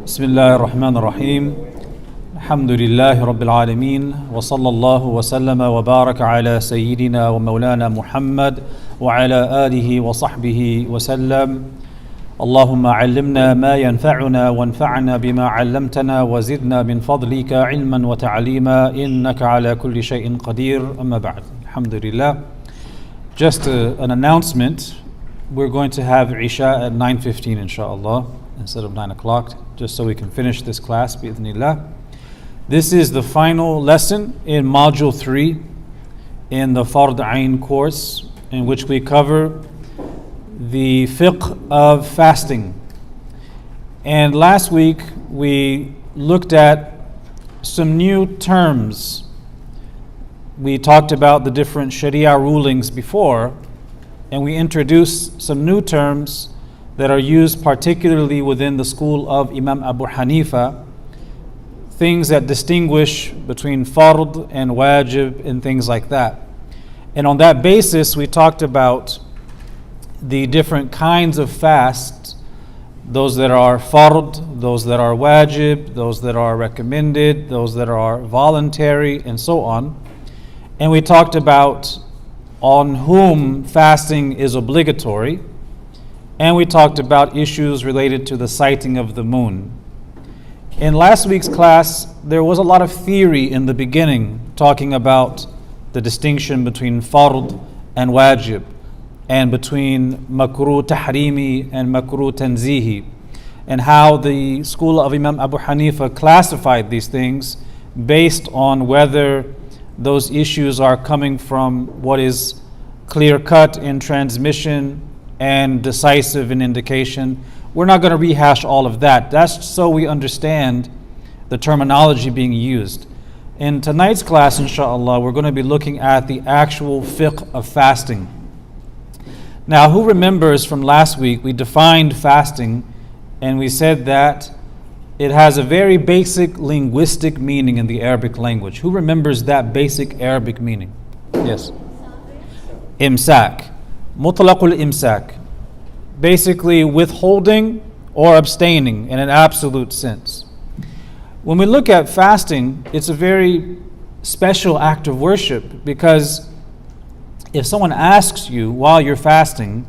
بسم الله الرحمن الرحيم الحمد لله رب العالمين وصلى الله وسلم وبارك على سيدنا ومولانا محمد وعلى آله وصحبه وسلم اللهم علمنا ما ينفعنا وانفعنا بما علمتنا وزدنا من فضلك علما وتعليما إنك على كل شيء قدير أما بعد الحمد لله. Just an announcement, we're going to have Isha at 9:15 inshallah instead of 9 o'clock, just so we can finish this class bi'idhnillah. This is the final lesson in Module 3 in the Fard Ain course, in which we cover the fiqh of fasting. And last week we looked at some new terms. We talked about the different Sharia rulings before, and we introduced some new terms that are used particularly within the school of Imam Abu Hanifa, things that distinguish between fard and wajib and things like that. And on that basis, we talked about the different kinds of fasts, those that are fard, those that are wajib, those that are recommended, those that are voluntary, and so on. And we talked about on whom fasting is obligatory, and we talked about issues related to the sighting of the moon. In last week's class, there was a lot of theory in the beginning talking about the distinction between fard and wajib, and between makruh tahrimi and makruh tanzihi, and how the school of Imam Abu Hanifa classified these things based on whether those issues are coming from what is clear cut in transmission and decisive in indication. We're not going to rehash all of that. That's so we understand the terminology being used. In tonight's class, inshallah, we're going to be looking at the actual fiqh of fasting. Now, who remembers from last week, we defined fasting and we said that it has a very basic linguistic meaning in the Arabic language. Who remembers that basic Arabic meaning? Yes. Imsak. Mutlaqul imsak. Basically withholding or abstaining in an absolute sense. When we look at fasting, it's a very special act of worship, because if someone asks you while you're fasting,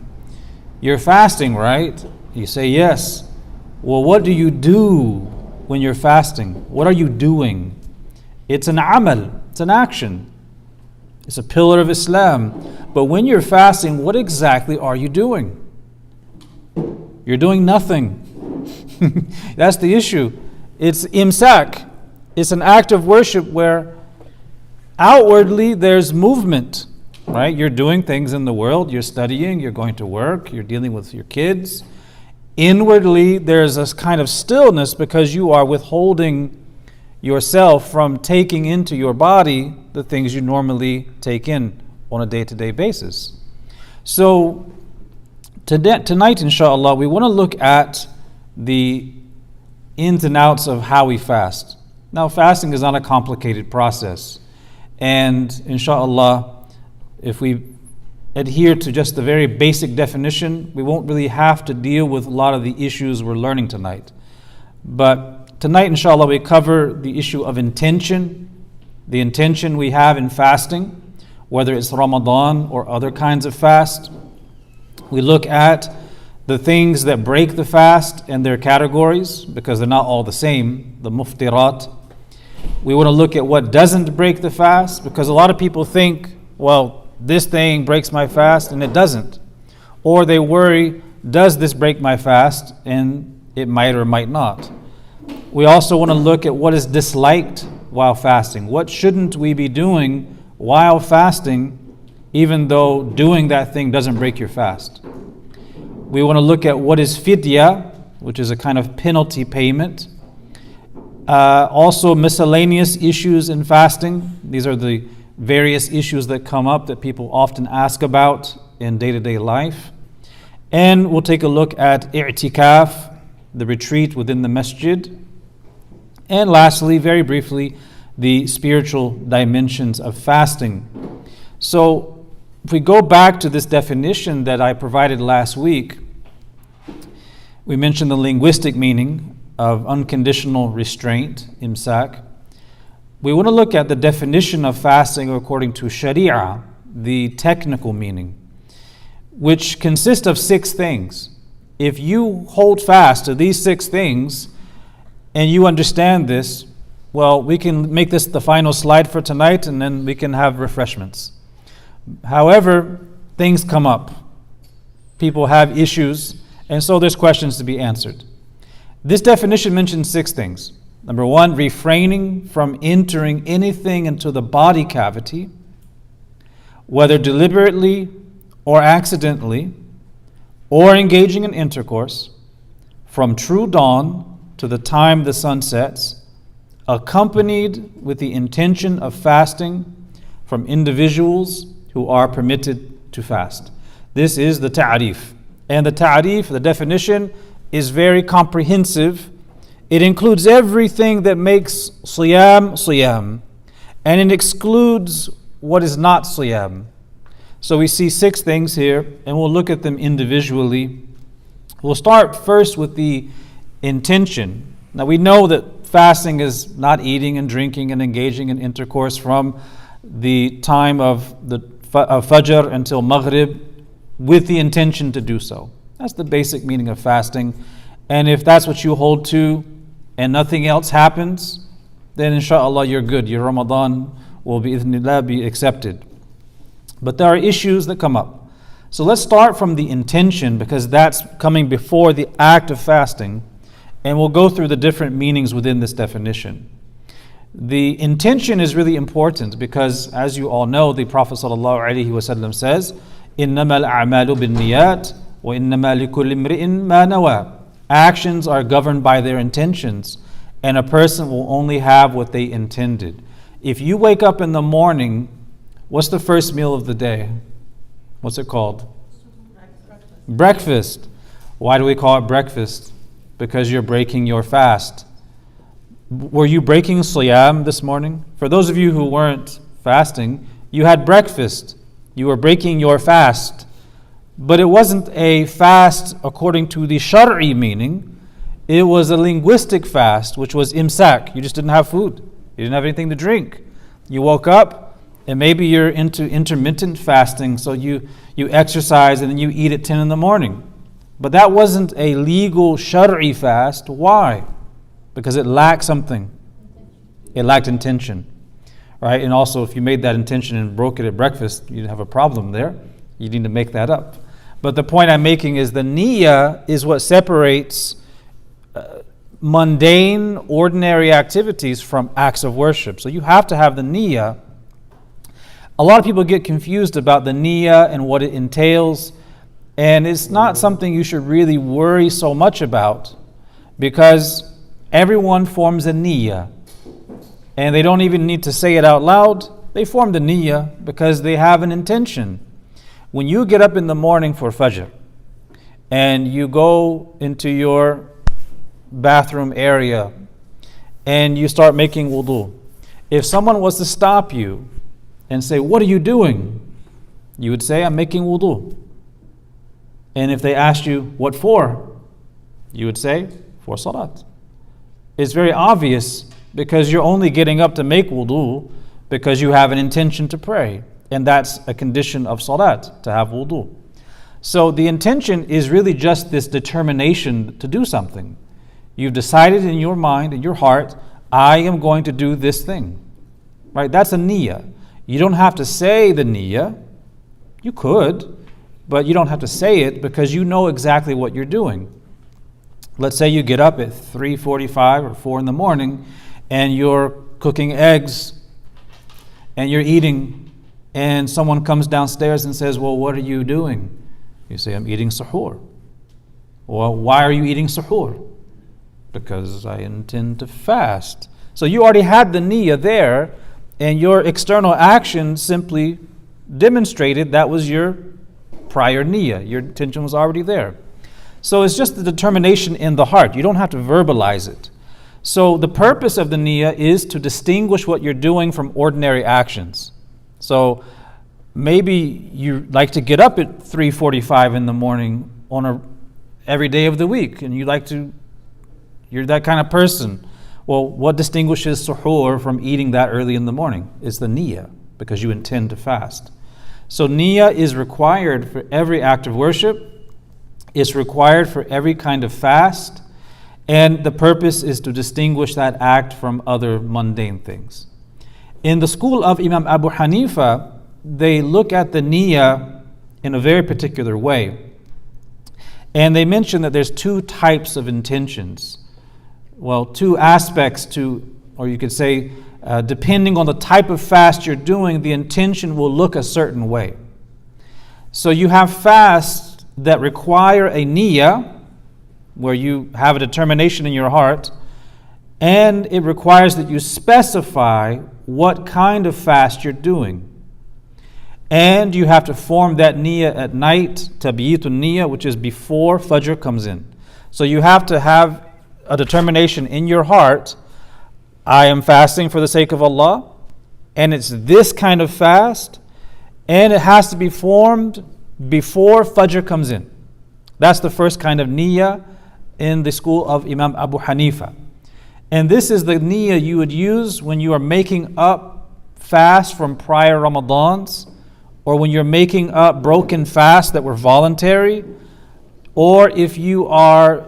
right? You say yes. Well, what do you do when you're fasting? What are you doing? It's an amal, it's an action. It's a pillar of Islam. But when you're fasting, what exactly are you doing? You're doing nothing. That's the issue. It's imsak. It's an act of worship where outwardly there's movement, right? You're doing things in the world. You're studying, you're going to work, you're dealing with your kids. Inwardly, there's a kind of stillness because you are withholding yourself from taking into your body the things you normally take in on a day-to-day basis. So tonight, inshallah, we want to look at the ins and outs of how we fast. Now, fasting is not a complicated process. And inshallah, if we adhere to just the very basic definition, we won't really have to deal with a lot of the issues we're learning tonight. But tonight, inshallah, we cover the issue of intention, the intention we have in fasting, whether it's Ramadan or other kinds of fast. We look at the things that break the fast and their categories, because they're not all the same, the muftirat. We want to look at what doesn't break the fast, because a lot of people think, well, this thing breaks my fast, and it doesn't. Or they worry, does this break my fast? And it might or might not. We also want to look at what is disliked while fasting. What shouldn't we be doing while fasting, even though doing that thing doesn't break your fast? We want to look at what is Fidya, which is a kind of penalty payment. Also miscellaneous issues in fasting. These are the various issues that come up that people often ask about in day-to-day life. And we'll take a look at Itikaf, the retreat within the masjid. And lastly, very briefly, the spiritual dimensions of fasting. So if we go back to this definition that I provided last week, we mentioned the linguistic meaning. of unconditional restraint, imsak. We want to look at the definition of fasting according to Sharia, the technical meaning, which consists of 6 things. If you hold fast to these 6 things and you understand this, well, we can make this the final slide for tonight and then we can have refreshments. However, things come up. People have issues, and so there's questions to be answered. This definition mentions 6 things. Number 1, refraining from entering anything into the body cavity, whether deliberately or accidentally, or engaging in intercourse, from true dawn to the time the sun sets, accompanied with the intention of fasting from individuals who are permitted to fast. This is the ta'rif. And the ta'rif, the definition, is very comprehensive. It includes everything that makes siyam, and it excludes what is not siyam. So we see 6 things here, and we'll look at them individually. We'll start first with the intention. Now we know that fasting is not eating and drinking and engaging in intercourse from the time of the Fajr until Maghrib with the intention to do so. That's the basic meaning of fasting. And if that's what you hold to and nothing else happens, then inshallah you're good. Your Ramadan will be accepted. But there are issues that come up. So let's start from the intention, because that's coming before the act of fasting, and we'll go through the different meanings within this definition. The intention is really important because, as you all know, the Prophet ﷺ says, إِنَّمَا الْأَعْمَالُ بِالنِّيَّاتِ وَإِنَّمَا لِكُلِّ امْرِئٍ مَا نَوَى. Actions are governed by their intentions, and a person will only have what they intended. If you wake up in the morning, what's the first meal of the day? What's it called? Breakfast. Why do we call it breakfast? Because you're breaking your fast. Were you breaking siyam this morning? For those of you who weren't fasting, you had breakfast. You were breaking your fast. But it wasn't a fast according to the Shar'i meaning. It was a linguistic fast, which was imsak. You just didn't have food. You didn't have anything to drink. You woke up, and maybe you're into intermittent fasting, so you exercise and then you eat at 10 in the morning. But that wasn't a legal Shar'i fast. Why? Because it lacked something. It lacked intention. Right? And also, if you made that intention and broke it at breakfast, you'd have a problem there. You need to make that up. But the point I'm making is the niyyah is what separates mundane, ordinary activities from acts of worship. So you have to have the niyyah. A lot of people get confused about the niyyah and what it entails, and it's not something you should really worry so much about, because everyone forms a niyyah, and they don't even need to say it out loud. They form the niyyah because they have an intention. When you get up in the morning for Fajr and you go into your bathroom area and you start making wudu, if someone was to stop you and say, "What are you doing?" you would say, "I'm making wudu." And if they asked you, "What for?" you would say, "For salat." It's very obvious, because you're only getting up to make wudu because you have an intention to pray. And that's a condition of salat, to have wudu. So the intention is really just this determination to do something. You've decided in your mind, in your heart, I am going to do this thing. Right? That's a niyyah. You don't have to say the niyyah. You could, but you don't have to say it because you know exactly what you're doing. Let's say you get up at 3:45 or 4 in the morning and you're cooking eggs and you're eating, and someone comes downstairs and says, "Well, what are you doing?" You say, "I'm eating suhoor." Well, why are you eating suhoor? Because I intend to fast. So you already had the niyyah there, and your external action simply demonstrated that was your prior niyyah. Your intention was already there. So it's just the determination in the heart. You don't have to verbalize it. So the purpose of the niyyah is to distinguish what you're doing from ordinary actions. So maybe you like to get up at 3:45 in the morning on every day of the week, and you like to You're that kind of person. Well, what distinguishes suhoor from eating that early in the morning? It's the niyyah, because you intend to fast. So niyyah is required for every act of worship. It's required for every kind of fast. And the purpose is to distinguish that act from other mundane things. In the school of Imam Abu Hanifa, they look at the niyyah in a very particular way. And they mention that there's two types of intentions. Well, two aspects to, or you could say, depending on the type of fast you're doing, the intention will look a certain way. So you have fasts that require a niyyah, where you have a determination in your heart, and it requires that you specify what kind of fast you're doing. And you have to form that niyyah at night, tabyitun niyyah, which is before Fajr comes in. So you have to have a determination in your heart, I am fasting for the sake of Allah, and it's this kind of fast, and it has to be formed before Fajr comes in. That's the first kind of niyyah in the school of Imam Abu Hanifa. And this is the niyyah you would use when you are making up fast from prior Ramadans, or when you're making up broken fasts that were voluntary, or if you are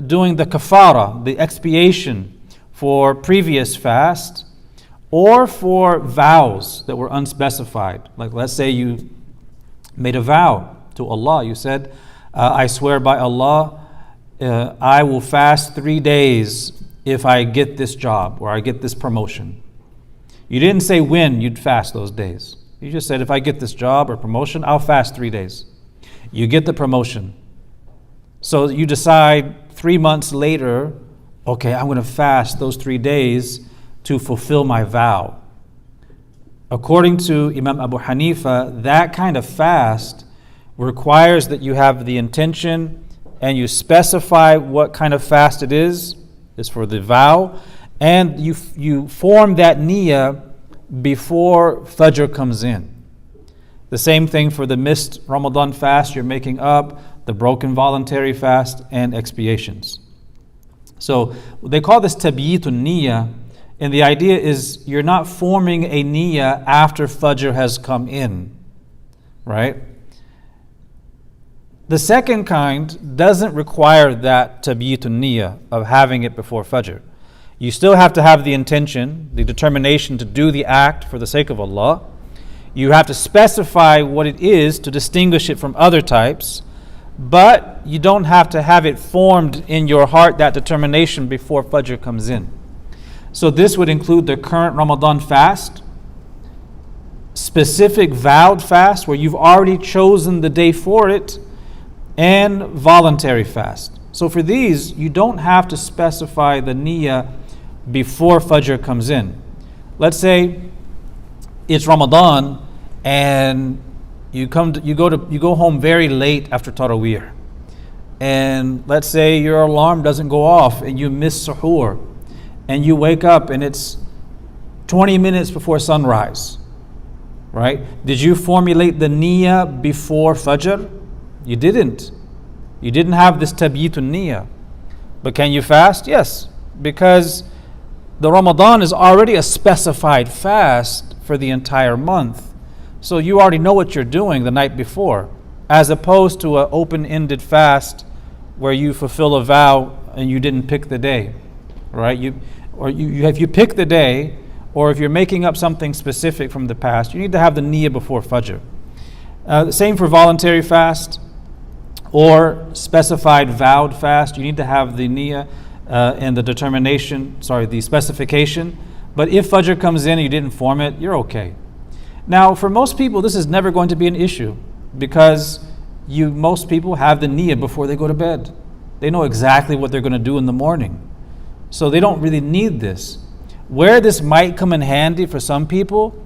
doing the kafara, the expiation for previous fast, or for vows that were unspecified. Like let's say you made a vow to Allah. You said, I swear by Allah, I will fast 3 days if I get this job or I get this promotion. You didn't say when you'd fast those days. You just said, if I get this job or promotion, I'll fast 3 days. You get the promotion. So you decide 3 months later, okay, I'm going to fast those 3 days to fulfill my vow. According to Imam Abu Hanifa, that kind of fast requires that you have the intention and you specify what kind of fast it is for the vow, and you form that niyyah before Fajr comes in. The same thing for the missed Ramadan fast you're making up, the broken voluntary fast, and expiations. So they call this tabyitun niyyah, and the idea is you're not forming a niyyah after Fajr has come in, right? The second kind doesn't require that tabyitun niyyah of having it before Fajr. You still have to have the intention, the determination to do the act for the sake of Allah. You have to specify what it is to distinguish it from other types, but you don't have to have it formed in your heart, that determination, before Fajr comes in. So this would include the current Ramadan fast, specific vowed fast where you've already chosen the day for it, and voluntary fast. So for these, you don't have to specify the niyyah before Fajr comes in. Let's say it's Ramadan and you go home very late after Taraweeh, and let's say your alarm doesn't go off and you miss suhoor, and you wake up and it's 20 minutes before sunrise, right? Did you formulate the niyyah before Fajr? You didn't. You didn't have this tabyitun niyyah. But can you fast? Yes, because the Ramadan is already a specified fast for the entire month. So you already know what you're doing the night before, as opposed to an open-ended fast where you fulfill a vow and you didn't pick the day, right? If you pick the day, or if you're making up something specific from the past, you need to have the niyyah before Fajr. The same for voluntary fast or specified vowed fast. You need to have the niyyah and the specification. But if Fajr comes in and you didn't form it, you're okay. Now, for most people, this is never going to be an issue, because most people have the niyyah before they go to bed. They know exactly what they're going to do in the morning. So they don't really need this. Where this might come in handy for some people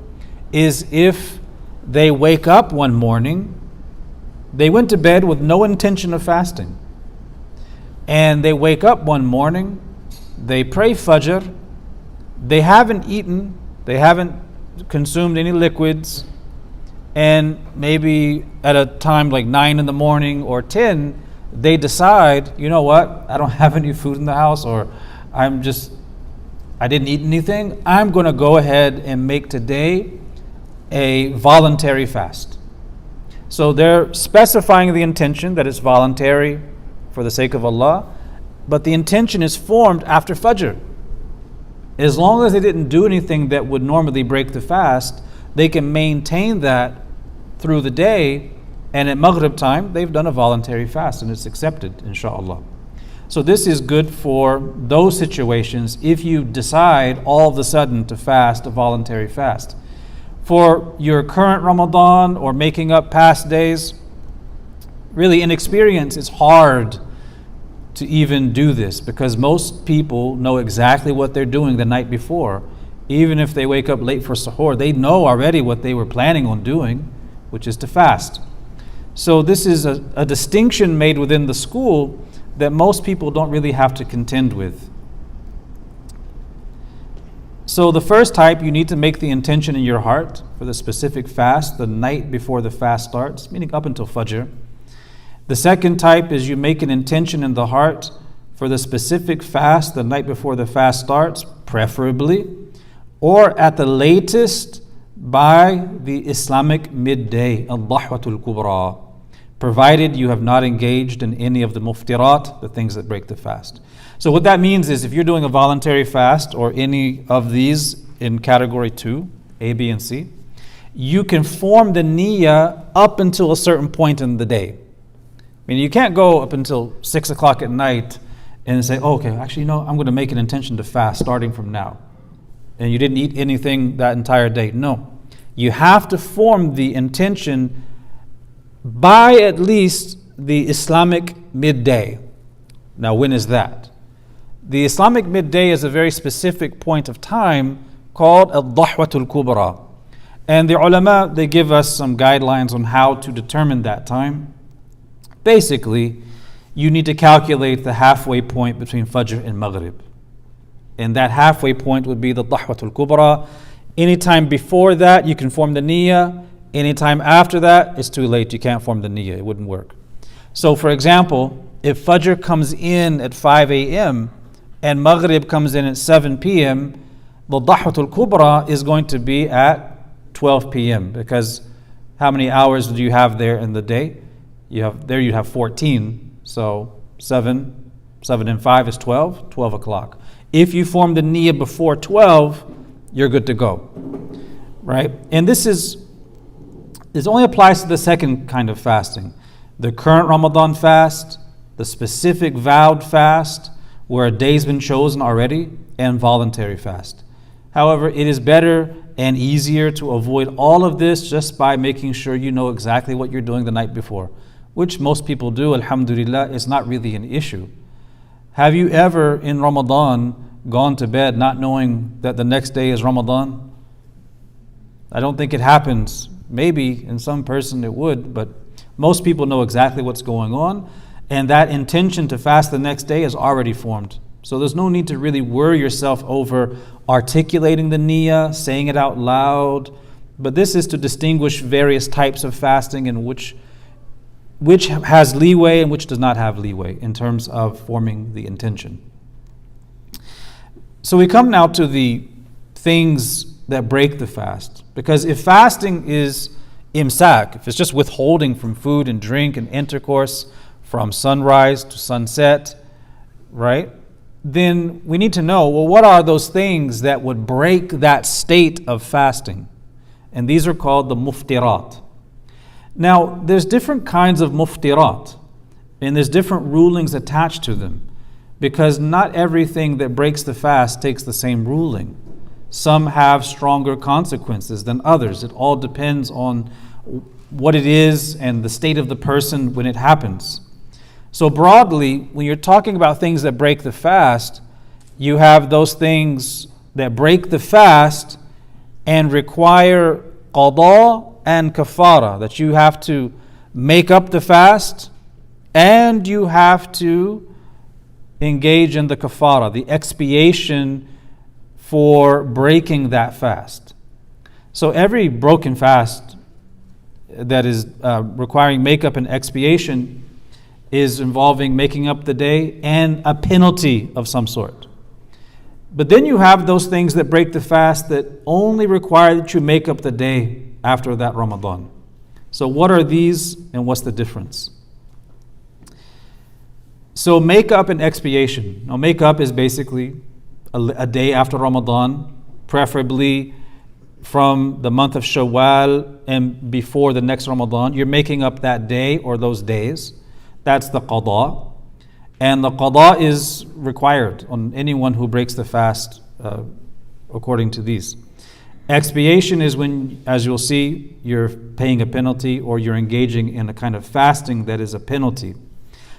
is if they wake up one morning, they went to bed with no intention of fasting, and they wake up one morning, they pray Fajr, they haven't eaten, they haven't consumed any liquids, and maybe at a time like 9 in the morning or 10, they decide, you know what, I don't have any food in the house, or I didn't eat anything, I'm going to go ahead and make today a voluntary fast. So they're specifying the intention that it's voluntary for the sake of Allah, but the intention is formed after Fajr. As long as they didn't do anything that would normally break the fast, they can maintain that through the day, and at Maghrib time, they've done a voluntary fast and it's accepted, inshallah. So this is good for those situations if you decide all of a sudden to fast a voluntary fast. For your current Ramadan or making up past days, really in experience, it's hard to even do this because most people know exactly what they're doing the night before. Even if they wake up late for suhoor, they know already what they were planning on doing, which is to fast. So this is a distinction made within the school that most people don't really have to contend with. So the first type, you need to make the intention in your heart for the specific fast the night before the fast starts, meaning up until Fajr. The second type is you make an intention in the heart for the specific fast the night before the fast starts, preferably, or at the latest by the Islamic midday, al-Dahwatul Kubra, provided you have not engaged in any of the muftirat, the things that break the fast. So what that means is if you're doing a voluntary fast or any of these in category 2, A, B, and C, you can form the niyyah up until a certain point in the day. I mean, you can't go up until 6 o'clock at night and say, oh, okay, actually, no, I'm going to make an intention to fast starting from now. And you didn't eat anything that entire day. No. You have to form the intention by at least the Islamic midday. Now, when is that? The Islamic midday is a very specific point of time called al-Dahwatul Kubra. And the ulama, they give us some guidelines on how to determine that time. Basically, you need to calculate the halfway point between Fajr and Maghrib. And that halfway point would be the Dahwatul Kubra. Anytime before that, you can form the niyyah. Anytime after that, it's too late. You can't form the niyyah. It wouldn't work. So, for example, if Fajr comes in at 5 a.m. and Maghrib comes in at 7 p.m., the Dahwatul Kubra is going to be at 12 p.m. because how many hours do you have there in the day? You have 14. So 7 and 5 is 12 o'clock. If you form the niyyah before 12, you're good to go. Right? And this only applies to the second kind of fasting. The current Ramadan fast, the specific vowed fast, where a day's been chosen already, and voluntary fast. However, it is better and easier to avoid all of this just by making sure you know exactly what you're doing the night before, which most people do, alhamdulillah. It's not really an issue. Have you ever in Ramadan gone to bed not knowing that the next day is Ramadan? I don't think it happens. Maybe in some person it would, but most people know exactly what's going on, and that intention to fast the next day is already formed. So there's no need to really worry yourself over articulating the niyyah, saying it out loud, but this is to distinguish various types of fasting and which has leeway and which does not have leeway in terms of forming the intention. So we come now to the things that break the fast. Because if fasting is imsak, if it's just withholding from food and drink and intercourse from sunrise to sunset, right? Then we need to know, well, what are those things that would break that state of fasting? And these are called the muftirat. Now, there's different kinds of muftirat, and there's different rulings attached to them, because not everything that breaks the fast takes the same ruling. Some have stronger consequences than others. It all depends on what it is and the state of the person when it happens. So broadly, when you're talking about things that break the fast, you have those things that break the fast and require qada and kafara, that you have to make up the fast and you have to engage in the kafara, the expiation for breaking that fast. So every broken fast that is requiring makeup and expiation is involving making up the day and a penalty of some sort. But then you have those things that break the fast that only require that you make up the day after that Ramadan. So what are these and what's the difference? So make-up and expiation. Now make-up is basically a day after Ramadan, preferably from the month of Shawwal and before the next Ramadan. You're making up that day or those days. That's the qada. And the qada is required on anyone who breaks the fast according to these. Expiation is when, as you'll see, you're paying a penalty or you're engaging in a kind of fasting that is a penalty.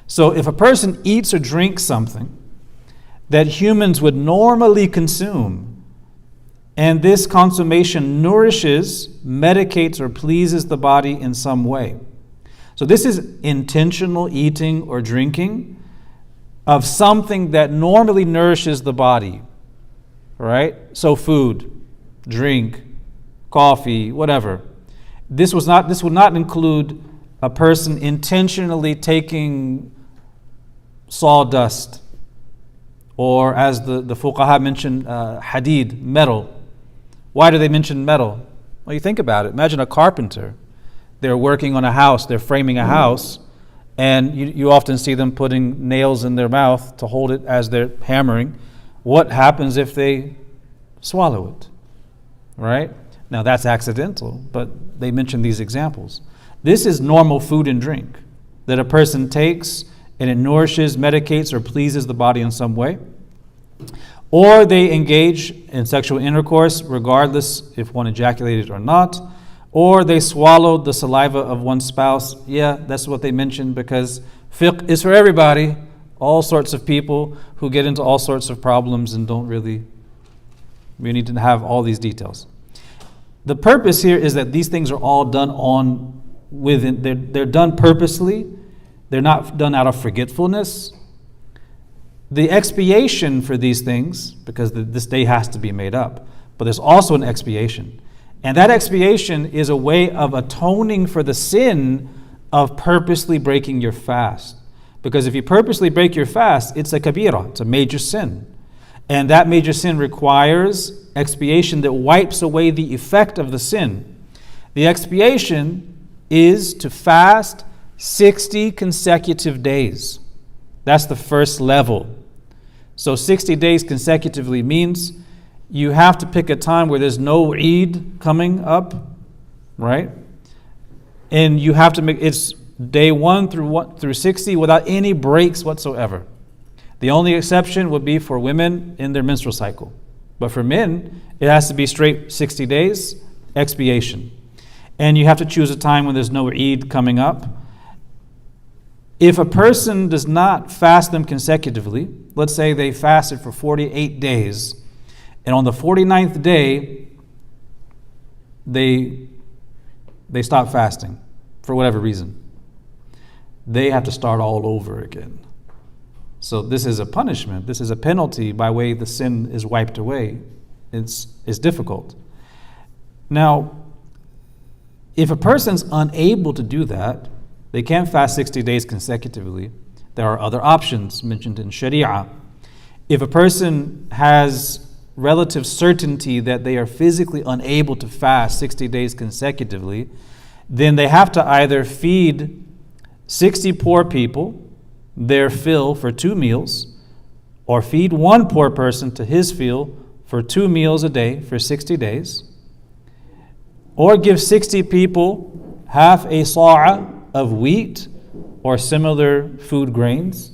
So if a person eats or drinks something that humans would normally consume, and this consummation nourishes, medicates, or pleases the body in some way. So this is intentional eating or drinking of something that normally nourishes the body, right? So food, drink, coffee, whatever. This would not include a person intentionally taking sawdust, or as the fuqaha mentioned, hadid, metal. Why do they mention metal? Well, you think about it. Imagine a carpenter. They're working on a house, they're framing a house, and you often see them putting nails in their mouth to hold it as they're hammering. What happens if they swallow it? Right? Now that's accidental, but they mention these examples. This is normal food and drink that a person takes and it nourishes, medicates, or pleases the body in some way. Or they engage in sexual intercourse regardless if one ejaculated or not. Or they swallowed the saliva of one's spouse. Yeah, that's what they mentioned because fiqh is for everybody. All sorts of people who get into all sorts of problems and we need to have all these details. The purpose here is that these things are all done they're done purposely. They're not done out of forgetfulness. The expiation for these things, because this day has to be made up, but there's also an expiation. And that expiation is a way of atoning for the sin of purposely breaking your fast. Because if you purposely break your fast, it's a kabira, it's a major sin. And that major sin requires expiation that wipes away the effect of the sin. The expiation is to fast 60 consecutive days. That's the first level. So 60 days consecutively means you have to pick a time where there's no Eid coming up, right? And you have to it's day 1 through 60 without any breaks whatsoever. The only exception would be for women in their menstrual cycle. But for men, it has to be straight 60 days, expiation. And you have to choose a time when there's no Eid coming up. If a person does not fast them consecutively, let's say they fasted for 48 days, and on the 49th day, they stop fasting for whatever reason, they have to start all over again. So this is a punishment. This is a penalty by way the sin is wiped away. It's difficult. Now, if a person's unable to do that, they can't fast 60 days consecutively. There are other options mentioned in Sharia. If a person has relative certainty that they are physically unable to fast 60 days consecutively, then they have to either feed 60 poor people their fill for 2 meals, or feed one poor person to his fill for 2 meals a day for 60 days, or give 60 people half a sa'a of wheat or similar food grains,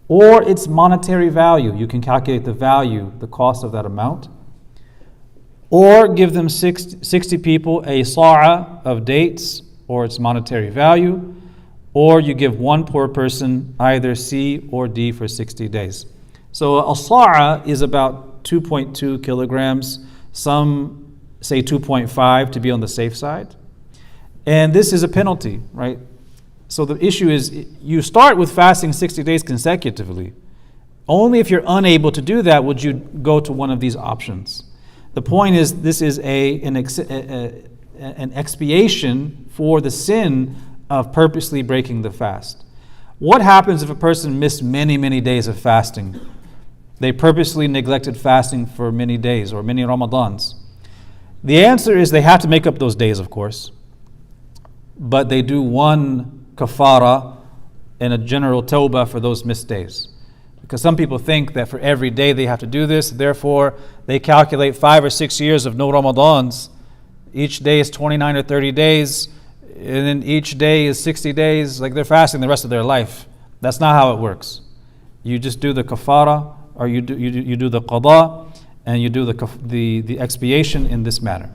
or its monetary value. You can calculate the value, the cost of that amount. Or give them 60 people a sa'a of dates or its monetary value, or you give one poor person either C or D for 60 days. So a sa'a is about 2.2 kilograms. Some say 2.5 to be on the safe side. And this is a penalty, right? So the issue is you start with fasting 60 days consecutively. Only if you're unable to do that would you go to one of these options. The point is this is an expiation for the sin of purposely breaking the fast. What happens if a person missed many, many days of fasting? They purposely neglected fasting for many days or many Ramadans. The answer is they have to make up those days, of course. But they do one kafara and a general tawbah for those missed days. Because some people think that for every day they have to do this, therefore they calculate 5 or 6 years of no Ramadans. Each day is 29 or 30 days, and then each day is 60 days, like they're fasting the rest of their life. That's not how it works. You just do the kafara, or you do the qada, and you do the expiation in this manner.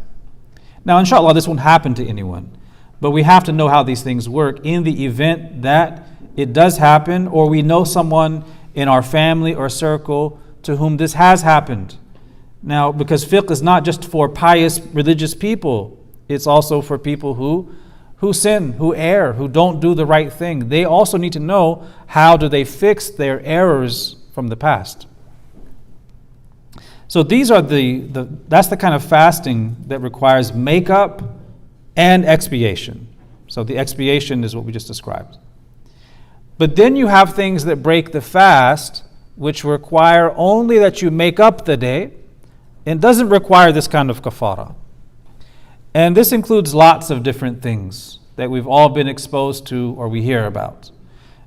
Now, inshallah, this won't happen to anyone, but we have to know how these things work in the event that it does happen, or we know someone in our family or circle to whom this has happened. Now, because fiqh is not just for pious religious people, it's also for people who sin, who err, who don't do the right thing. They also need to know how do they fix their errors from the past. So these are that's the kind of fasting that requires makeup and expiation. So the expiation is what we just described. But then you have things that break the fast, which require only that you make up the day, and doesn't require this kind of kafara. And this includes lots of different things that we've all been exposed to or we hear about.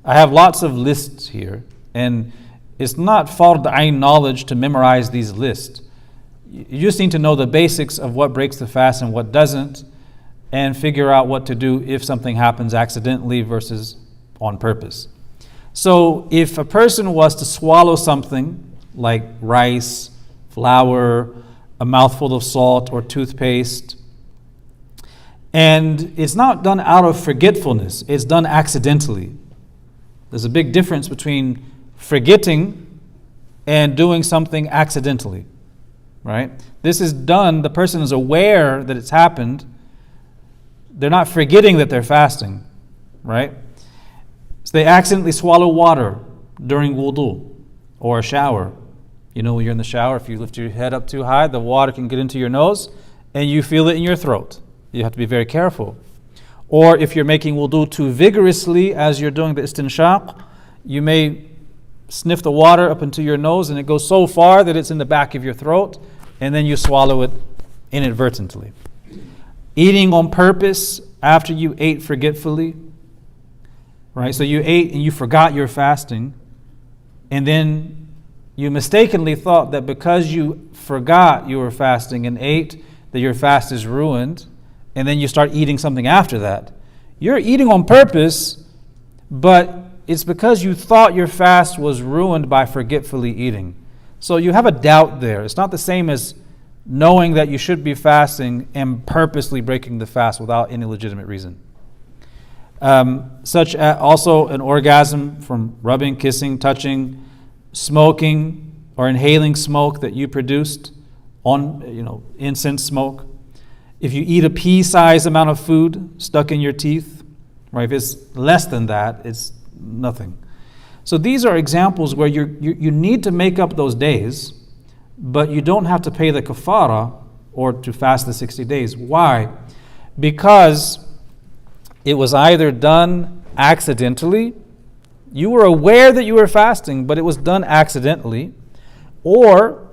I have lots of lists here, and it's not fard ayn knowledge to memorize these lists. You just need to know the basics of what breaks the fast and what doesn't, and figure out what to do if something happens accidentally versus on purpose. So if a person was to swallow something like rice, flour, a mouthful of salt or toothpaste, and it's not done out of forgetfulness, it's done accidentally. There's a big difference between forgetting and doing something accidentally, right? This is done, the person is aware that it's happened. They're not forgetting that they're fasting, right? So they accidentally swallow water during wudu or a shower. You know, when you're in the shower, if you lift your head up too high, the water can get into your nose and you feel it in your throat. You have to be very careful. Or if you're making wudu too vigorously as you're doing the istinshaq, you may sniff the water up into your nose and it goes so far that it's in the back of your throat, and then you swallow it inadvertently. Eating on purpose after you ate forgetfully, right? So you ate and you forgot you're fasting, and then you mistakenly thought that because you forgot you were fasting and ate, that your fast is ruined, and then you start eating something after that. You're eating on purpose, but it's because you thought your fast was ruined by forgetfully eating. So you have a doubt there. It's not the same as knowing that you should be fasting and purposely breaking the fast without any legitimate reason. Such as also an orgasm from rubbing, kissing, touching, smoking, or inhaling smoke that you produced on, incense smoke. If you eat a pea-sized amount of food stuck in your teeth, right? If it's less than that, it's nothing. So these are examples where you need to make up those days, but you don't have to pay the kafara or to fast the 60 days. Why? Because it was either done accidentally, you were aware that you were fasting, but it was done accidentally, or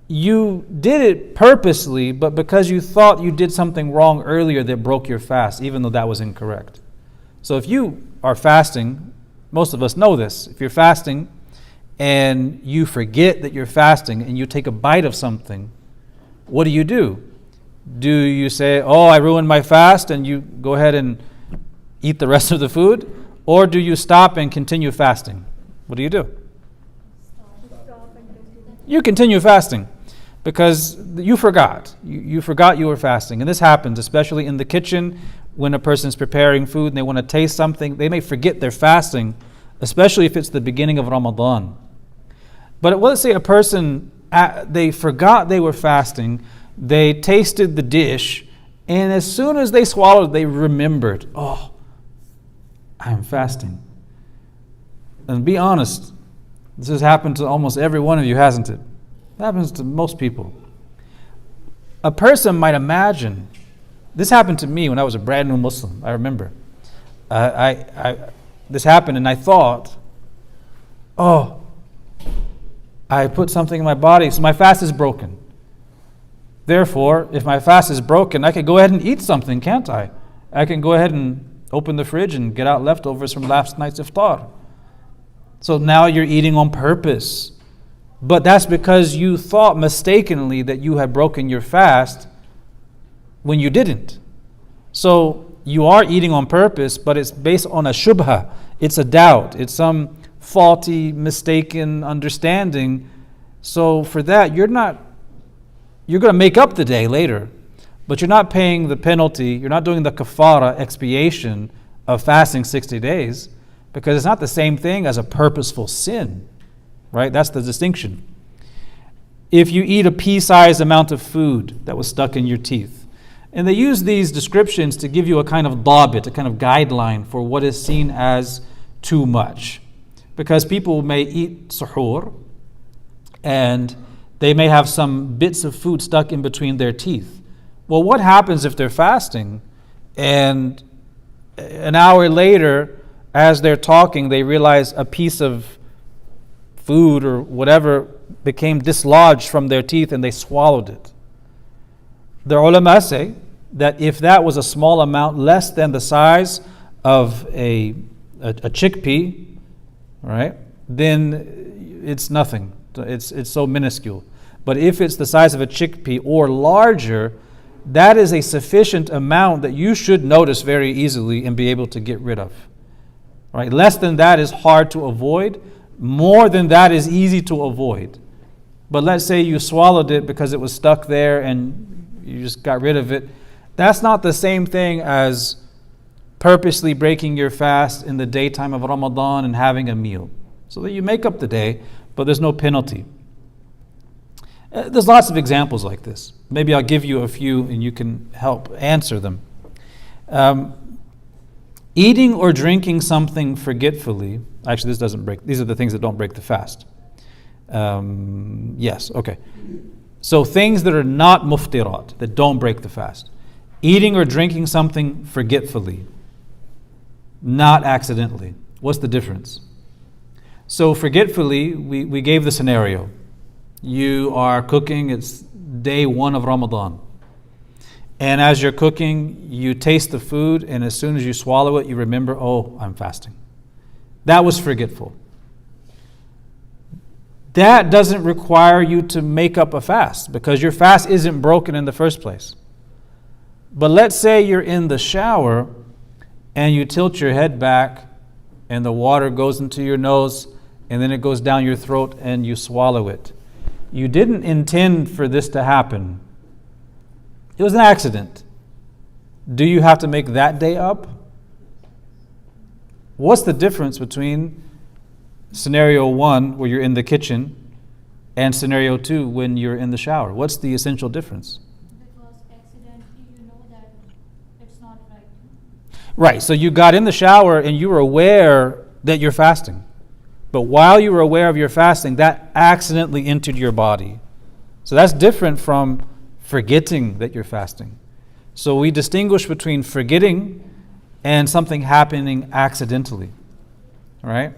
you did it purposely, but because you thought you did something wrong earlier that broke your fast, even though that was incorrect. So if you are fasting, most of us know this, if you're fasting and you forget that you're fasting and you take a bite of something, what do? Do you say, oh, I ruined my fast, and you go ahead and eat the rest of the food? Or do you stop and continue fasting? What do? You continue fasting because you forgot. You forgot you were fasting. And this happens, especially in the kitchen, when a person's preparing food and they want to taste something. They may forget they're fasting, especially if it's the beginning of Ramadan. But let's say a person, they forgot they were fasting, they tasted the dish, and as soon as they swallowed, they remembered, oh, I am fasting. And be honest, this has happened to almost every one of you, hasn't it? It happens to most people. A person might imagine, this happened to me when I was a brand new Muslim, I remember. this happened and I thought, oh, I put something in my body, so my fast is broken. Therefore, if my fast is broken, I can go ahead and eat something, can't I? I can go ahead and open the fridge and get out leftovers from last night's iftar. So now you're eating on purpose. But that's because you thought mistakenly that you had broken your fast when you didn't. So you are eating on purpose, but it's based on a shubha. It's a doubt. It's some faulty, mistaken understanding. So for that, you're going to make up the day later, but you're not paying the penalty. You're not doing the kafara, expiation of fasting 60 days, because it's not the same thing as a purposeful sin, right? That's the distinction. If you eat a pea-sized amount of food that was stuck in your teeth, and they use these descriptions to give you a kind of dabit, a kind of guideline for what is seen as too much. Because people may eat suhoor, and they may have some bits of food stuck in between their teeth. Well, what happens if they're fasting, and an hour later, as they're talking, they realize a piece of food or whatever became dislodged from their teeth and they swallowed it? The ulama say that if that was a small amount, less than the size of a chickpea, right, then it's nothing. It's so minuscule. But if it's the size of a chickpea or larger, that is a sufficient amount that you should notice very easily and be able to get rid of. Right? Less than that is hard to avoid. More than that is easy to avoid. But let's say you swallowed it because it was stuck there and you just got rid of it. That's not the same thing as purposely breaking your fast in the daytime of Ramadan and having a meal. So that you make up the day, but there's no penalty. There's lots of examples like this. Maybe I'll give you a few and you can help answer them. Eating or drinking something forgetfully. Actually, this doesn't break. These are the things that don't break the fast. Yes, okay. So things that are not muftirat, that don't break the fast. Eating or drinking something forgetfully, not accidentally. What's the difference? So forgetfully, we gave the scenario. You are cooking, it's day 1 of Ramadan. And as you're cooking, you taste the food, and as soon as you swallow it, you remember, oh, I'm fasting. That was forgetful. That doesn't require you to make up a fast, because your fast isn't broken in the first place. But let's say you're in the shower, and you tilt your head back, and the water goes into your nose, and then it goes down your throat, and you swallow it. You didn't intend for this to happen. It was an accident. Do you have to make that day up? What's the difference between scenario 1, where you're in the kitchen, and scenario 2, when you're in the shower? What's the essential difference? Because accidentally you know that it's not right. Right, so you got in the shower and you were aware that you're fasting. But while you were aware of your fasting, that accidentally entered your body. So that's different from forgetting that you're fasting. So we distinguish between forgetting and something happening accidentally. All right?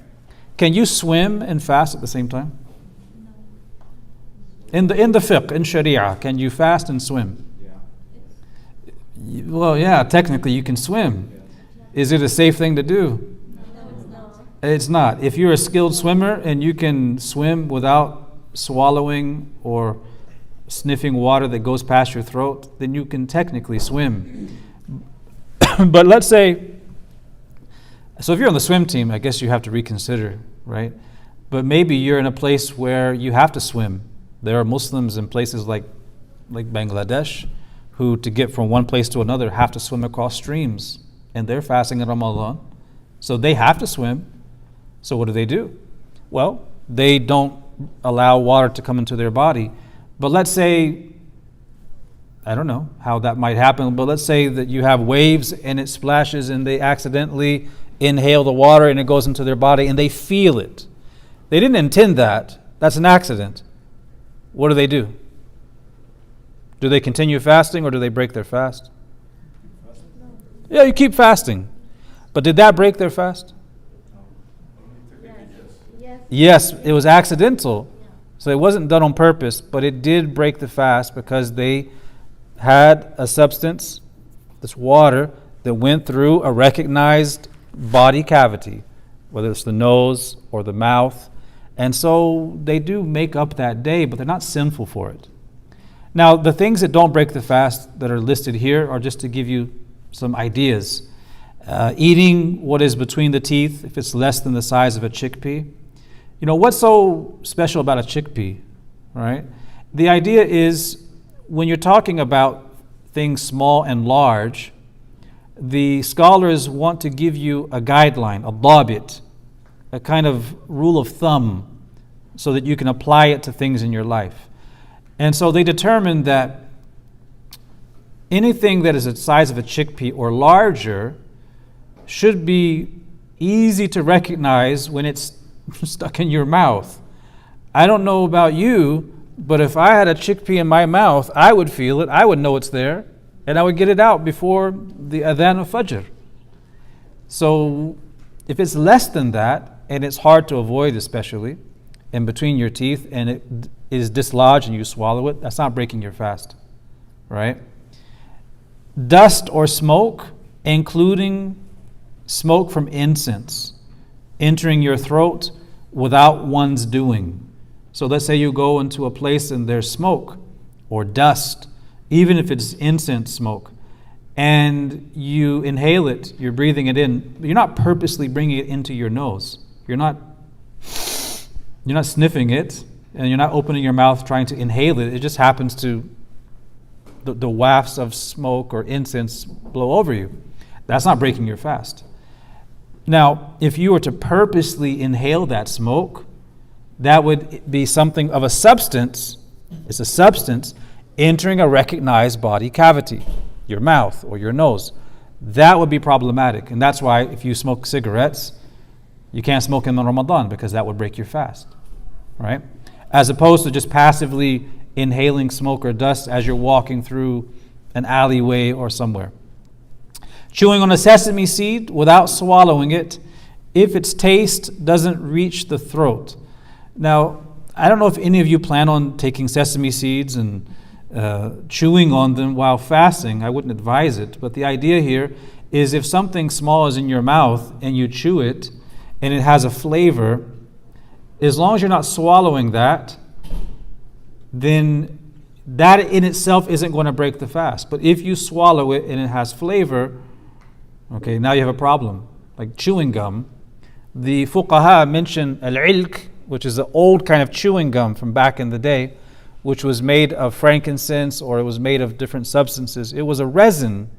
Can you swim and fast at the same time? No. In the fiqh, in sharia, can you fast and swim? Yeah. Well, yeah, technically you can swim. Is it a safe thing to do? It's not. If you're a skilled swimmer and you can swim without swallowing or sniffing water that goes past your throat, then you can technically swim. But let's say, so if you're on the swim team, I guess you have to reconsider, right? But maybe you're in a place where you have to swim. There are Muslims in places like Bangladesh who, to get from one place to another, have to swim across streams. And they're fasting in Ramadan. So they have to swim. So what do? Well, they don't allow water to come into their body. But let's say, I don't know how that might happen, but let's say that you have waves and it splashes and they accidentally inhale the water and it goes into their body and they feel it. They didn't intend that. That's an accident. What do? Do they continue fasting or do they break their fast? Yeah, you keep fasting. But did that break their fast? Yes, it was accidental. So it wasn't done on purpose, but it did break the fast because they had a substance, this water, that went through a recognized body cavity, whether it's the nose or the mouth. And so they do make up that day, but they're not sinful for it. Now, the things that don't break the fast that are listed here are just to give you some ideas. Eating what is between the teeth, if it's less than the size of a chickpea. You know, what's so special about a chickpea, right? The idea is when you're talking about things small and large, the scholars want to give you a guideline, a dabit, a kind of rule of thumb, so that you can apply it to things in your life. And so they determined that anything that is the size of a chickpea or larger should be easy to recognize when it's stuck in your mouth. I don't know about you, but if I had a chickpea in my mouth, I would feel it, I would know it's there, and I would get it out before the adhan of Fajr. So if it's less than that, and it's hard to avoid especially, in between your teeth, and it is dislodged and you swallow it, that's not breaking your fast, right? Dust or smoke, including smoke from incense, entering your throat without one's doing. So let's say you go into a place and there's smoke or dust, even if it's incense smoke, and you inhale it, you're breathing it in, you're not purposely bringing it into your nose. You're not sniffing it, and you're not opening your mouth trying to inhale it. It just happens to, the wafts of smoke or incense blow over you. That's not breaking your fast. Now, if you were to purposely inhale that smoke, that would be something of a substance. It's a substance entering a recognized body cavity, your mouth or your nose. That would be problematic. And that's why if you smoke cigarettes, you can't smoke in Ramadan, because that would break your fast, right? As opposed to just passively inhaling smoke or dust as you're walking through an alleyway or somewhere. Chewing on a sesame seed without swallowing it, if its taste doesn't reach the throat. Now, I don't know if any of you plan on taking sesame seeds and chewing on them while fasting. I wouldn't advise it. But the idea here is if something small is in your mouth and you chew it and it has a flavor, as long as you're not swallowing that, then that in itself isn't going to break the fast. But if you swallow it and it has flavor, okay, now you have a problem. Like chewing gum, the fuqaha mention al-ilk, which is the old kind of chewing gum from back in the day, which was made of frankincense or it was made of different substances. It was a resin,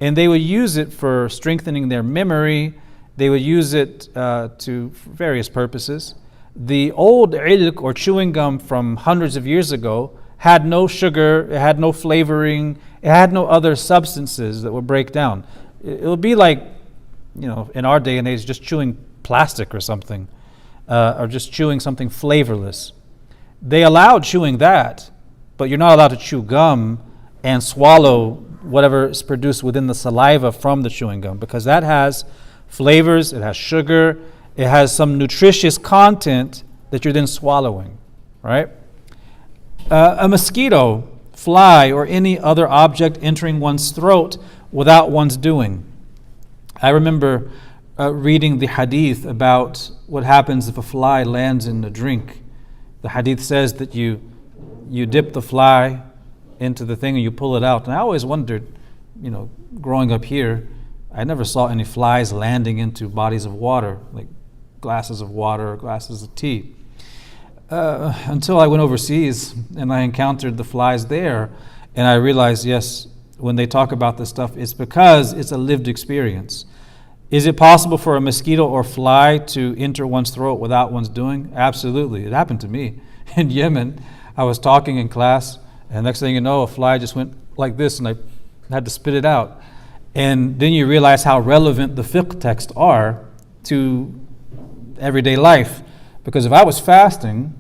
and they would use it for strengthening their memory. They would use it to various purposes. The old ilk or chewing gum from hundreds of years ago had no sugar, it had no flavoring, it had no other substances that would break down. It would be like, in our day and age, just chewing plastic or something, or just chewing something flavorless. They allowed chewing that, but you're not allowed to chew gum and swallow whatever is produced within the saliva from the chewing gum, because that has flavors, it has sugar, it has some nutritious content that you're then swallowing, right? A mosquito, fly, or any other object entering one's throat without one's doing. I remember reading the hadith about what happens if a fly lands in a drink. The hadith says that you dip the fly into the thing and you pull it out. And I always wondered, growing up here, I never saw any flies landing into bodies of water, like glasses of water or glasses of tea. Until I went overseas and I encountered the flies there, and I realized, yes, when they talk about this stuff, it's because it's a lived experience. Is it possible for a mosquito or fly to enter one's throat without one's doing? Absolutely. It happened to me. In Yemen, I was talking in class, and next thing you know, a fly just went like this, and I had to spit it out. And then you realize how relevant the fiqh texts are to everyday life. Because if I was fasting,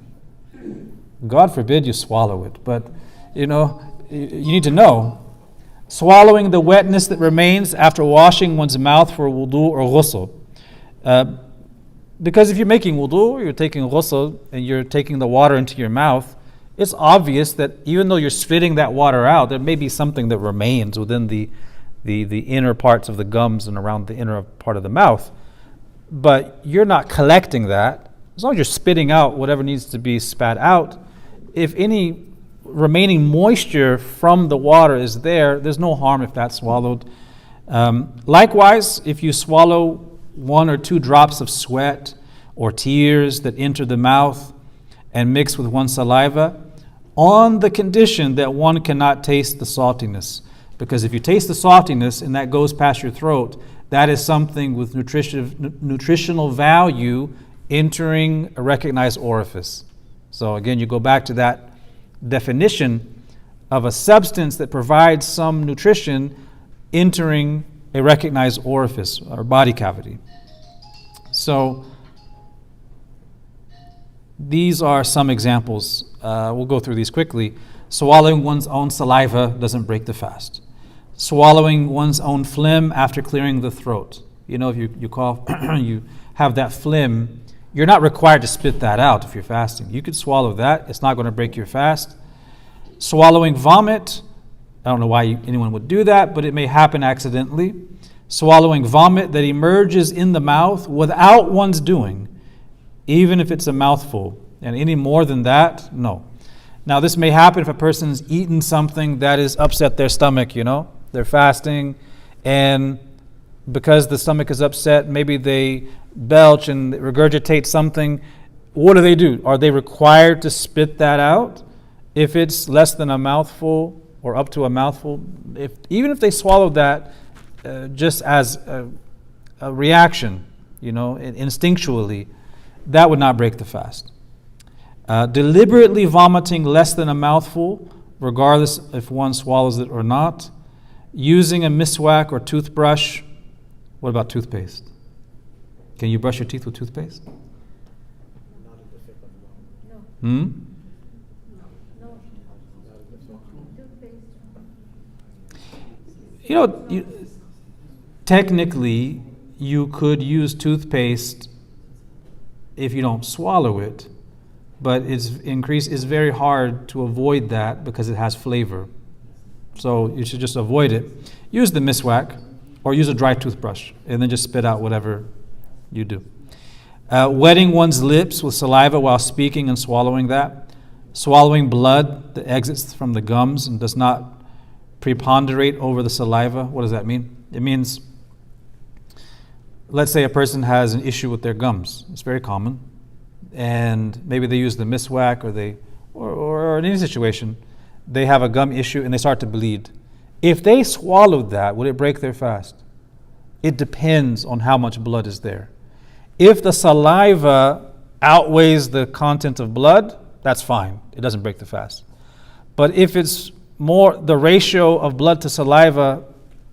God forbid you swallow it, but you need to know. Swallowing the wetness that remains after washing one's mouth for wudu or ghusl. Because if you're making wudu, you're taking ghusl, and you're taking the water into your mouth, it's obvious that even though you're spitting that water out, there may be something that remains within the inner parts of the gums and around the inner part of the mouth. But you're not collecting that. As long as you're spitting out whatever needs to be spat out, if any remaining moisture from the water is there, there's no harm if that's swallowed. Likewise, if you swallow 1 or 2 drops of sweat or tears that enter the mouth and mix with one's saliva, on the condition that one cannot taste the saltiness. Because if you taste the saltiness and that goes past your throat, that is something with nutritional value entering a recognized orifice. So again, you go back to that definition of a substance that provides some nutrition entering a recognized orifice or body cavity. So these are some examples. We'll go through these quickly. Swallowing one's own saliva doesn't break the fast. Swallowing one's own phlegm after clearing the throat. You know, if you cough, you have that phlegm, you're not required to spit that out if you're fasting. You could swallow that. It's not going to break your fast. Swallowing vomit, I don't know why anyone would do that, but it may happen accidentally. Swallowing vomit that emerges in the mouth without one's doing, even if it's a mouthful. And any more than that, no. Now, this may happen if a person's eaten something that has upset their stomach, you know. They're fasting, and because the stomach is upset, maybe they belch and regurgitate something. What do? Are they required to spit that out? If it's less than a mouthful or up to a mouthful, even if they swallowed that just as a reaction, you know, instinctually, that would not break the fast. Deliberately vomiting less than a mouthful, regardless if one swallows it or not. Using a miswak or toothbrush. What about toothpaste? Can you brush your teeth with toothpaste? No. You know, technically, you could use toothpaste if you don't swallow it, but it's very hard to avoid that because it has flavor. So you should just avoid it. Use the miswak or use a dry toothbrush and then just spit out whatever you do. Wetting one's lips with saliva while speaking and swallowing that. Swallowing blood that exits from the gums and does not preponderate over the saliva. What does that mean? It means, let's say a person has an issue with their gums. It's very common. And maybe they use the miswak or in any situation, they have a gum issue and they start to bleed. If they swallowed that, would it break their fast? It depends on how much blood is there. If the saliva outweighs the content of blood, that's fine. It doesn't break the fast. But if it's more, the ratio of blood to saliva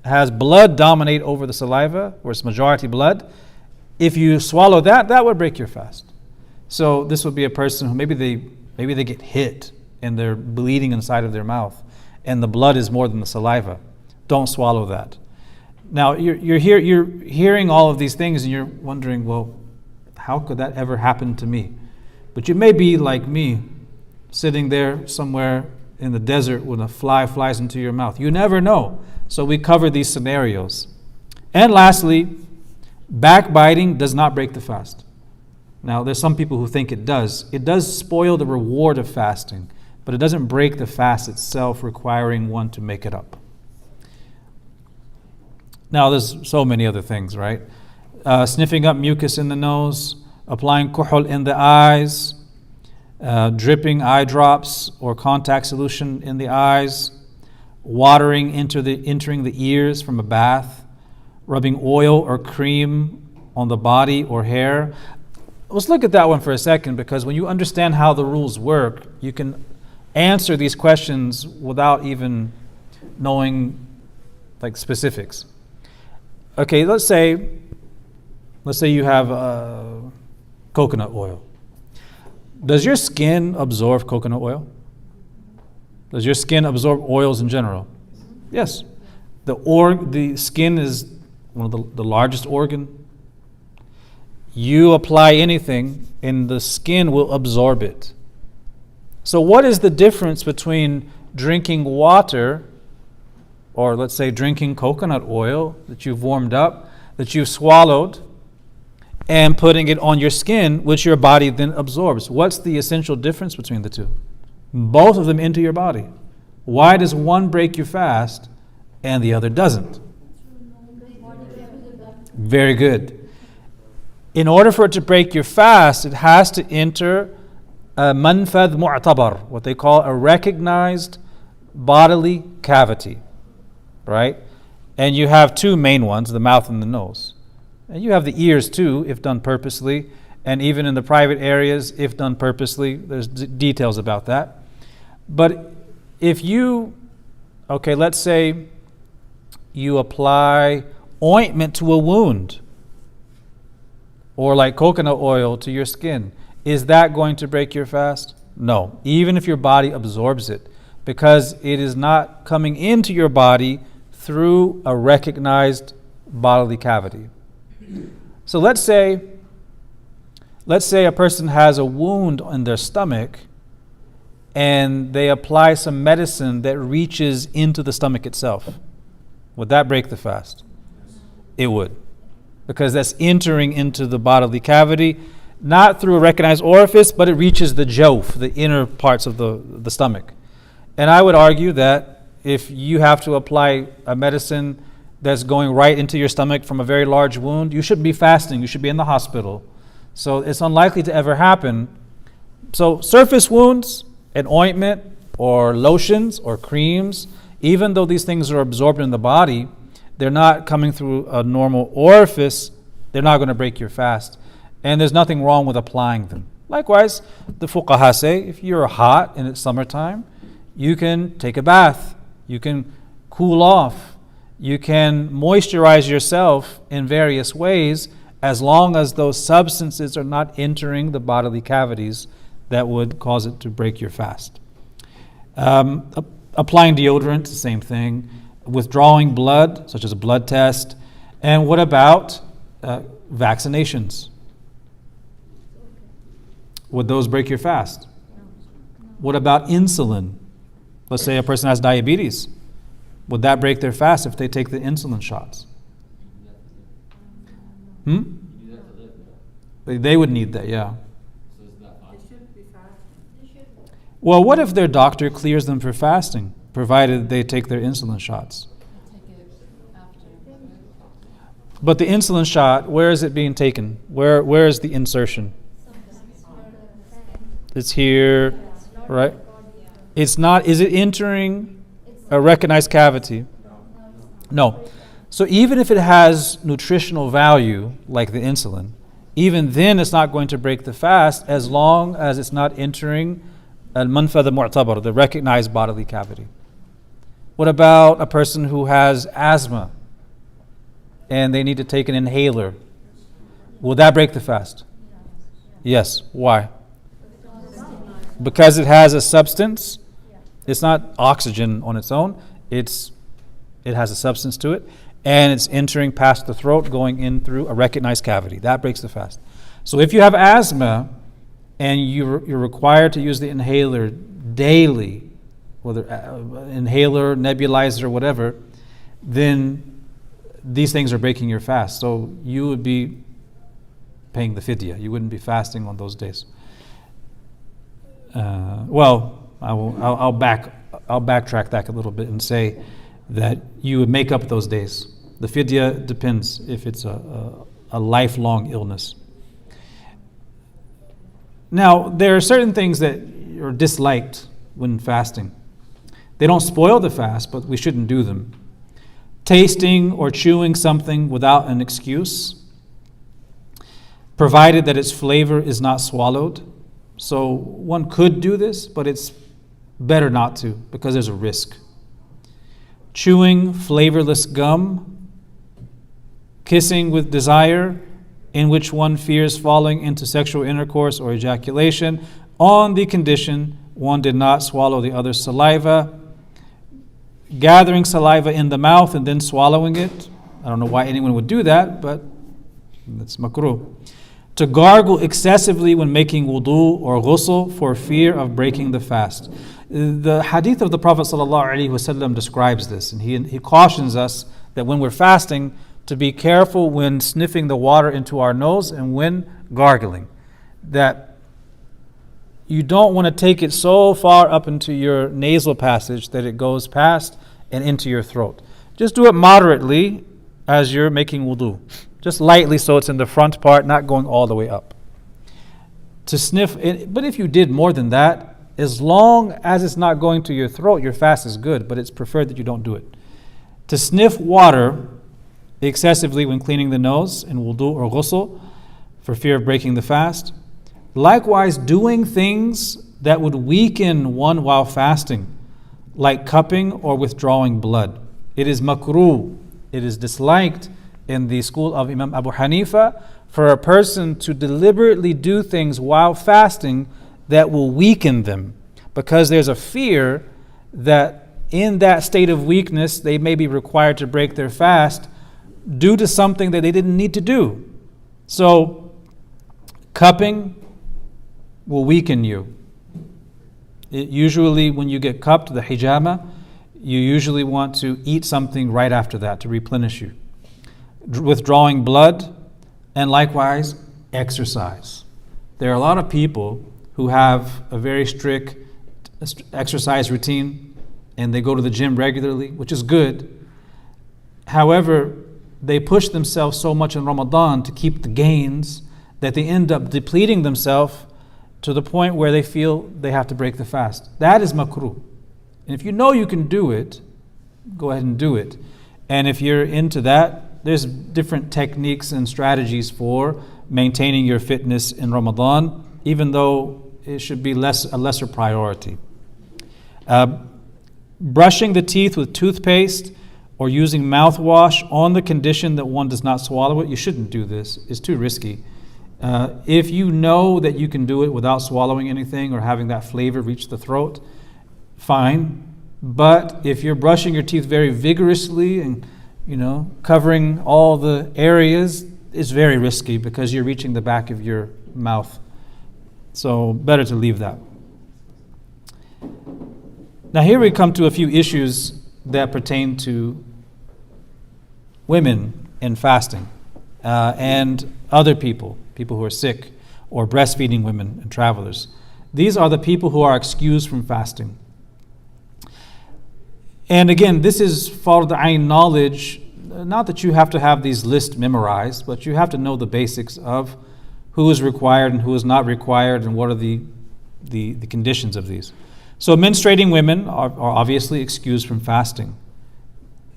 has blood dominate over the saliva, or it's majority blood, if you swallow that, that would break your fast. So this would be a person who maybe they get hit and they're bleeding inside of their mouth, and the blood is more than the saliva. Don't swallow that. Now you're hearing all of these things, and you're wondering, well, how could that ever happen to me? But you may be like me, sitting there somewhere in the desert when a fly flies into your mouth. You never know. So we cover these scenarios. And lastly, backbiting does not break the fast. Now, there's some people who think it does. It does spoil the reward of fasting, but it doesn't break the fast itself, requiring one to make it up. Now, there's so many other things, right? Sniffing up mucus in the nose, applying kuhul in the eyes, dripping eye drops or contact solution in the eyes, watering entering the ears from a bath, rubbing oil or cream on the body or hair. Let's look at that one for a second, because when you understand how the rules work, you can answer these questions without even knowing like specifics. Okay, let's say you have coconut oil. Does your skin absorb coconut oil? Does your skin absorb oils in general? Yes. The skin is one of the largest organ. You apply anything and the skin will absorb it. So what is the difference between drinking water, or let's say drinking coconut oil that you've warmed up, that you've swallowed, and putting it on your skin, which your body then absorbs? What's the essential difference between the two? Both of them into your body. Why does one break your fast and the other doesn't? Very good. In order for it to break your fast, it has to enter a manfadh mu'tabar, what they call a recognized bodily cavity, right? And you have two main ones, the mouth and the nose. And you have the ears too, if done purposely, and even in the private areas, if done purposely. There's details about that. But if you, let's say you apply ointment to a wound, or like coconut oil to your skin, is that going to break your fast? No, even if your body absorbs it, because it is not coming into your body through a recognized bodily cavity. So let's say a person has a wound in their stomach and they apply some medicine that reaches into the stomach itself. Would that break the fast? It would, because that's entering into the bodily cavity, not through a recognized orifice, but it reaches the jawf, the inner parts of the stomach. And I would argue that if you have to apply a medicine that's going right into your stomach from a very large wound, you shouldn't be fasting, you should be in the hospital. So it's unlikely to ever happen. So surface wounds, an ointment or lotions or creams, even though these things are absorbed in the body, they're not coming through a normal orifice, they're not going to break your fast. And there's nothing wrong with applying them. Likewise, the fuqaha say, if you're hot and it's summertime, you can take a bath, you can cool off, you can moisturize yourself in various ways, as long as those substances are not entering the bodily cavities that would cause it to break your fast. Applying deodorant, the same thing. Withdrawing blood, such as a blood test. And what about vaccinations? Would those break your fast? What about insulin? Let's say a person has diabetes. Would that break their fast if they take the insulin shots? They would need that, yeah. Well, what if their doctor clears them for fasting, provided they take their insulin shots? But the insulin shot, where is it being taken? Where is the insertion? It's here, right? It's not. Is it entering a recognized cavity? No. So even if it has nutritional value, like the insulin, even then it's not going to break the fast as long as it's not entering al-manfadh mu'tabar, the recognized bodily cavity. What about a person who has asthma and they need to take an inhaler? Will that break the fast? Yes. Why? Because it has a substance. It's not oxygen on its own. It has a substance to it, and it's entering past the throat, going in through a recognized cavity. That breaks the fast. So if you have asthma and you're required to use the inhaler daily, whether inhaler, nebulizer, whatever, then these things are breaking your fast. So you would be paying the fidya. You wouldn't be fasting on those days. I'll backtrack that a little bit and say that you would make up those days. The fidya depends if it's a lifelong illness. Now, there are certain things that are disliked when fasting. They don't spoil the fast, but we shouldn't do them. Tasting or chewing something without an excuse, provided that its flavor is not swallowed. So one could do this, but it's better not to, because there's a risk. Chewing flavorless gum, kissing with desire, in which one fears falling into sexual intercourse or ejaculation, on the condition one did not swallow the other's saliva, gathering saliva in the mouth and then swallowing it. I don't know why anyone would do that, but it's makruh. To gargle excessively when making wudu or ghusl for fear of breaking the fast. The hadith of the Prophet ﷺ describes this, and he cautions us that when we're fasting, to be careful when sniffing the water into our nose and when gargling. That you don't want to take it so far up into your nasal passage that it goes past and into your throat. Just do it moderately as you're making wudu. Just lightly so it's in the front part, not going all the way up. To sniff it, but if you did more than that, as long as it's not going to your throat, your fast is good, but it's preferred that you don't do it. To sniff water excessively when cleaning the nose in wudu or ghusl for fear of breaking the fast. Likewise, doing things that would weaken one while fasting, like cupping or withdrawing blood. It is makruh, it is disliked in the school of Imam Abu Hanifa for a person to deliberately do things while fasting that will weaken them, because there's a fear that in that state of weakness they may be required to break their fast due to something that they didn't need to do. So cupping will weaken you. Usually when you get cupped, the hijama, you usually want to eat something right after that to replenish you. Withdrawing blood, and likewise exercise. There are a lot of people who have a very strict exercise routine and they go to the gym regularly, which is good. However, they push themselves so much in Ramadan to keep the gains that they end up depleting themselves to the point where they feel they have to break the fast. That is makruh. And if you know you can do it, go ahead and do it. And if you're into that, there's different techniques and strategies for maintaining your fitness in Ramadan, even though it should be a lesser priority. Brushing the teeth with toothpaste or using mouthwash on the condition that one does not swallow it, you shouldn't do this. It's too risky. If you know that you can do it without swallowing anything or having that flavor reach the throat, fine. But if you're brushing your teeth very vigorously and covering all the areas, it's very risky because you're reaching the back of your mouth. So better to leave that. Now here we come to a few issues that pertain to women in fasting and other people who are sick or breastfeeding women and travelers. These are the people who are excused from fasting. And again, this is fard ayn knowledge, not that you have to have these lists memorized, but you have to know the basics of who is required and who is not required and what are the conditions of these. So menstruating women are obviously excused from fasting.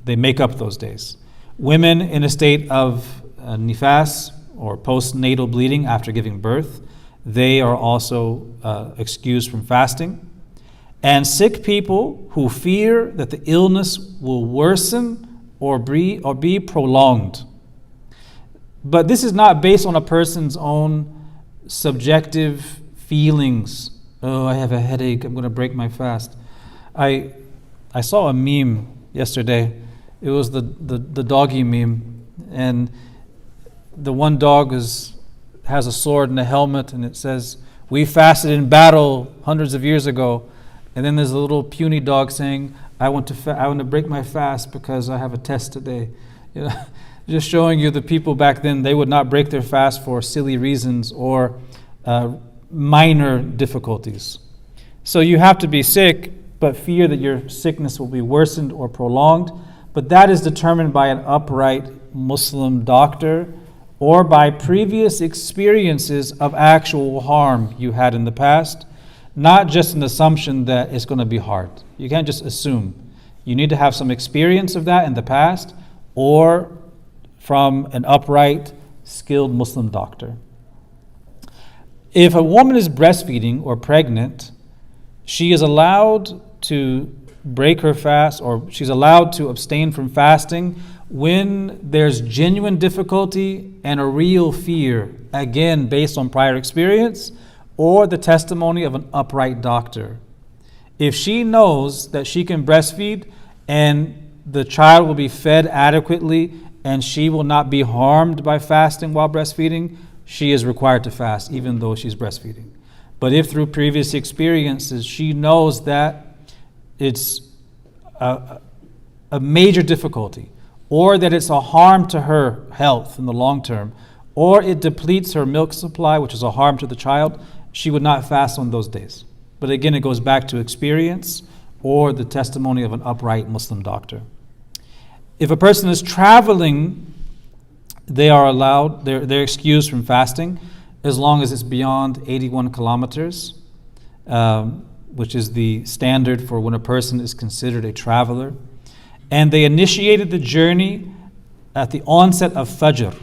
They make up those days. Women in a state of nifas or postnatal bleeding after giving birth, they are also excused from fasting. And sick people who fear that the illness will worsen or be prolonged. But this is not based on a person's own subjective feelings. Oh, I have a headache, I'm going to break my fast. I saw a meme yesterday. It was the doggy meme. And the one dog has a sword and a helmet, and it says, "We fasted in battle hundreds of years ago." And then there's a little puny dog saying, I want to break my fast because I have a test today. Just showing you the people back then, they would not break their fast for silly reasons or minor difficulties. So you have to be sick, but fear that your sickness will be worsened or prolonged. But that is determined by an upright Muslim doctor or by previous experiences of actual harm you had in the past. Not just an assumption that it's going to be hard. You can't just assume. You need to have some experience of that in the past or from an upright, skilled Muslim doctor. If a woman is breastfeeding or pregnant, she is allowed to break her fast or she's allowed to abstain from fasting when there's genuine difficulty and a real fear, again, based on prior experience, or the testimony of an upright doctor. If she knows that she can breastfeed and the child will be fed adequately and she will not be harmed by fasting while breastfeeding, she is required to fast even though she's breastfeeding. But if through previous experiences she knows that it's a major difficulty, or that it's a harm to her health in the long term, or it depletes her milk supply, which is a harm to the child, she would not fast on those days. But again, it goes back to experience or the testimony of an upright Muslim doctor. If a person is traveling, they are allowed, they're excused from fasting as long as it's beyond 81 kilometers, which is the standard for when a person is considered a traveler. And they initiated the journey at the onset of Fajr.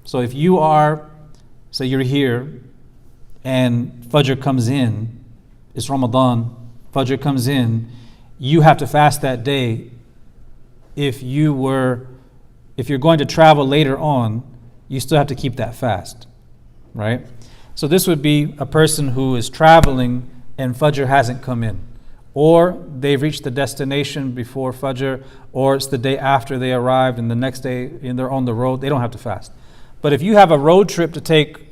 So if you are, say you're here and Fajr comes in, it's Ramadan, Fajr comes in, you have to fast that day. If you're going to travel later on, you still have to keep that fast, right? So this would be a person who is traveling and Fajr hasn't come in, or they've reached the destination before Fajr, or it's the day after they arrived and the next day they're on the road, they don't have to fast. But if you have a road trip to take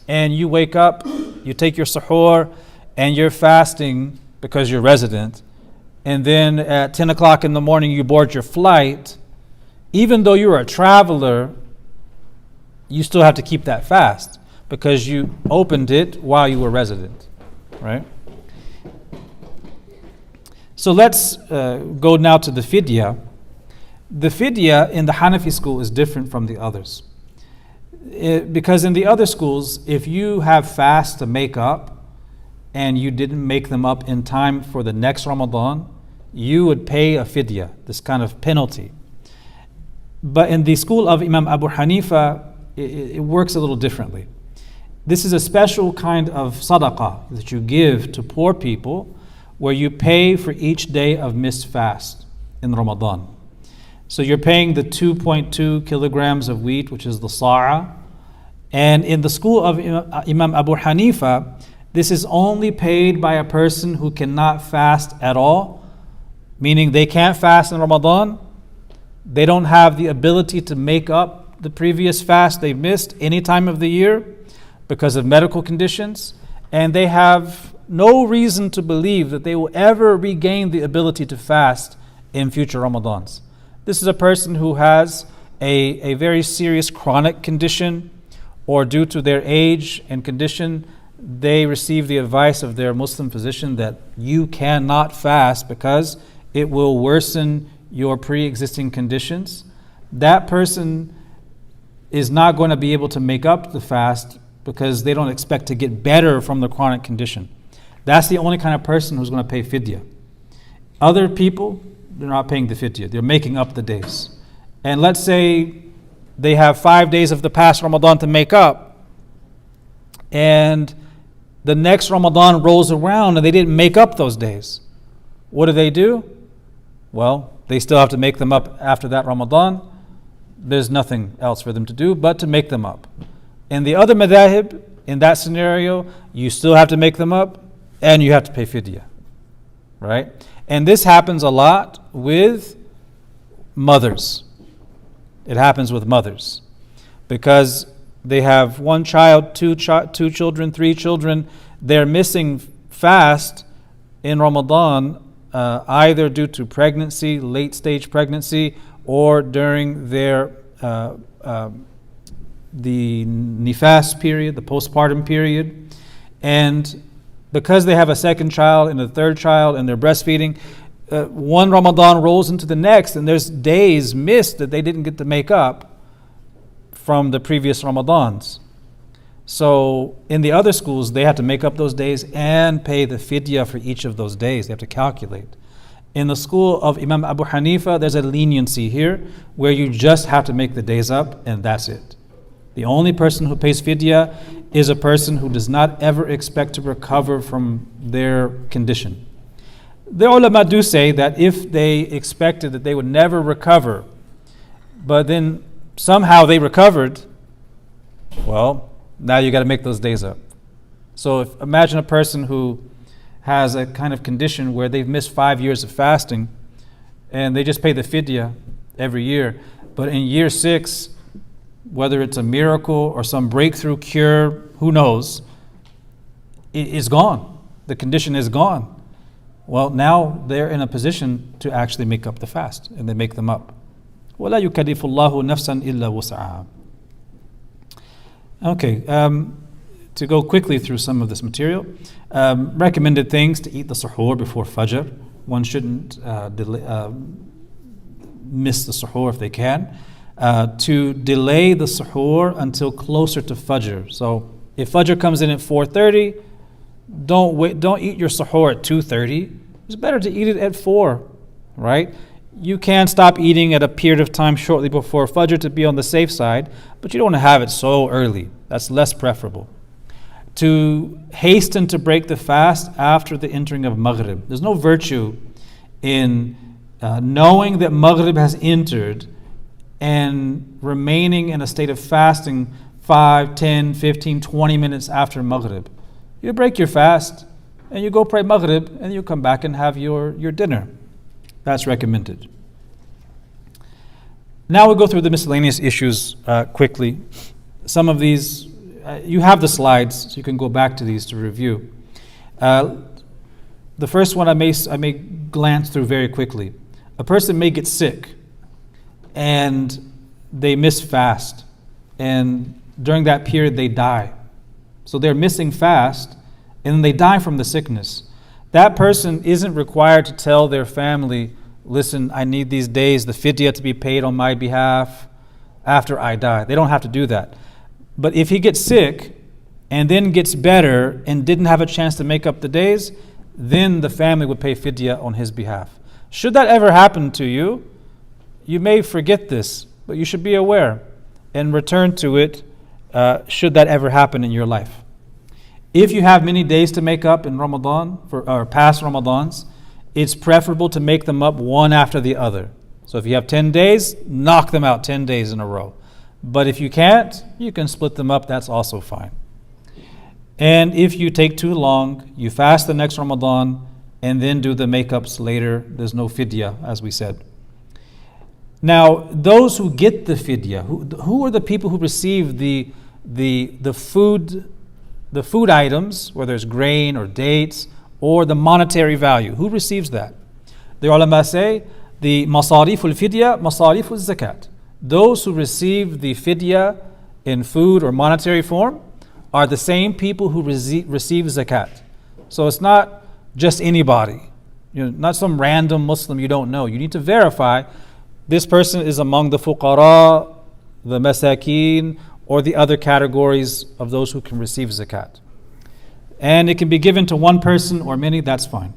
and you wake up, you take your suhoor and you're fasting because you're resident, and then at 10 o'clock in the morning you board your flight, even though you're a traveler, you still have to keep that fast because you opened it while you were resident, right? So let's go now to the Fidya. The Fidya in the Hanafi school is different from the others. Because in the other schools, if you have fasts to make up and you didn't make them up in time for the next Ramadan, you would pay a Fidya, this kind of penalty. But in the school of Imam Abu Hanifa, it works a little differently. This is a special kind of sadaqah that you give to poor people, where you pay for each day of missed fast in Ramadan. So you're paying the 2.2 kilograms of wheat, which is the sa'a. And in the school of Imam Abu Hanifa, this is only paid by a person who cannot fast at all, meaning they can't fast in Ramadan. They don't have the ability to make up the previous fast they missed any time of the year because of medical conditions, and they have no reason to believe that they will ever regain the ability to fast in future Ramadans. This is a person who has a very serious chronic condition, or due to their age and condition, they receive the advice of their Muslim physician that you cannot fast because it will worsen your pre-existing conditions. That person is not going to be able to make up the fast because they don't expect to get better from the chronic condition. That's the only kind of person who's going to pay Fidya. Other people, they're not paying the Fidya. They're making up the days. And let's say they have 5 days of the past Ramadan to make up, and the next Ramadan rolls around and they didn't make up those days. What do? Well, they still have to make them up after that Ramadan. There's nothing else for them to do but to make them up. In the other madhahib, in that scenario, you still have to make them up and you have to pay Fidya, right? And this happens a lot with mothers. It happens with mothers because they have one child, two children, 3 children. They're missing fast in Ramadan, either due to pregnancy, late stage pregnancy, or during their the nifas period, the postpartum period. And because they have a second child and a third child and they're breastfeeding, one Ramadan rolls into the next, and there's days missed that they didn't get to make up from the previous Ramadans. So in the other schools, they have to make up those days and pay the Fidya for each of those days. They have to calculate. In the school of Imam Abu Hanifa, there's a leniency here where you just have to make the days up and that's it. The only person who pays Fidya is a person who does not ever expect to recover from their condition. The ulama do say that if they expected that they would never recover, but then somehow they recovered, well, now you got to make those days up. So imagine a person who has a kind of condition where they've missed 5 years of fasting and they just pay the Fidya every year, but in year 6 whether it's a miracle or some breakthrough cure, who knows, is gone. The condition is gone. Well, now they're in a position to actually make up the fast, and they make them up. وَلَا يُكَلِّفُ اللَّهُ نَفْسًا إِلَّا وُسْعَهَا. Okay, to go quickly through some of this material. Recommended things to eat the suhoor before Fajr. One shouldn't miss the suhoor if they can. To delay the suhoor until closer to Fajr. So if Fajr comes in at 4:30, don't eat your suhoor at 2:30. It's better to eat it at 4, right? You can stop eating at a period of time shortly before Fajr to be on the safe side, but you don't want to have it so early. That's less preferable. To hasten to break the fast after the entering of Maghrib. There's no virtue in knowing that Maghrib has entered and remaining in a state of fasting 5, 10, 15, 20 minutes after Maghrib. You break your fast and you go pray Maghrib and you come back and have your dinner. That's recommended. Now we'll go through the miscellaneous issues quickly. Some of these, you have the slides, so you can go back to these to review. The first one I may glance through very quickly. A person may get sick and they miss fast, and during that period they die. So they're missing fast and they die from the sickness. That person isn't required to tell their family, listen, I need these days, the Fidya to be paid on my behalf after I die. They don't have to do that. But if he gets sick and then gets better and didn't have a chance to make up the days, then the family would pay Fidya on his behalf. Should that ever happen to you, you may forget this, but you should be aware and return to it should that ever happen in your life. If you have many days to make up in Ramadan, or past Ramadans, it's preferable to make them up one after the other. So if you have 10 days, knock them out 10 days in a row. But if you can't, you can split them up, that's also fine. And if you take too long, you fast the next Ramadan and then do the makeups later. There's no Fidya, as we said. Now, those who get the Fidya, who are the people who receive the food items, whether it's grain or dates, or the monetary value? Who receives that? The ulama say, the masariful fidya, masariful zakat. Those who receive the fidya in food or monetary form are the same people who receive zakat. So it's not just anybody, not some random Muslim you don't know. You need to verify this person is among the fuqara, the masakin, or the other categories of those who can receive zakat. And it can be given to one person or many, that's fine.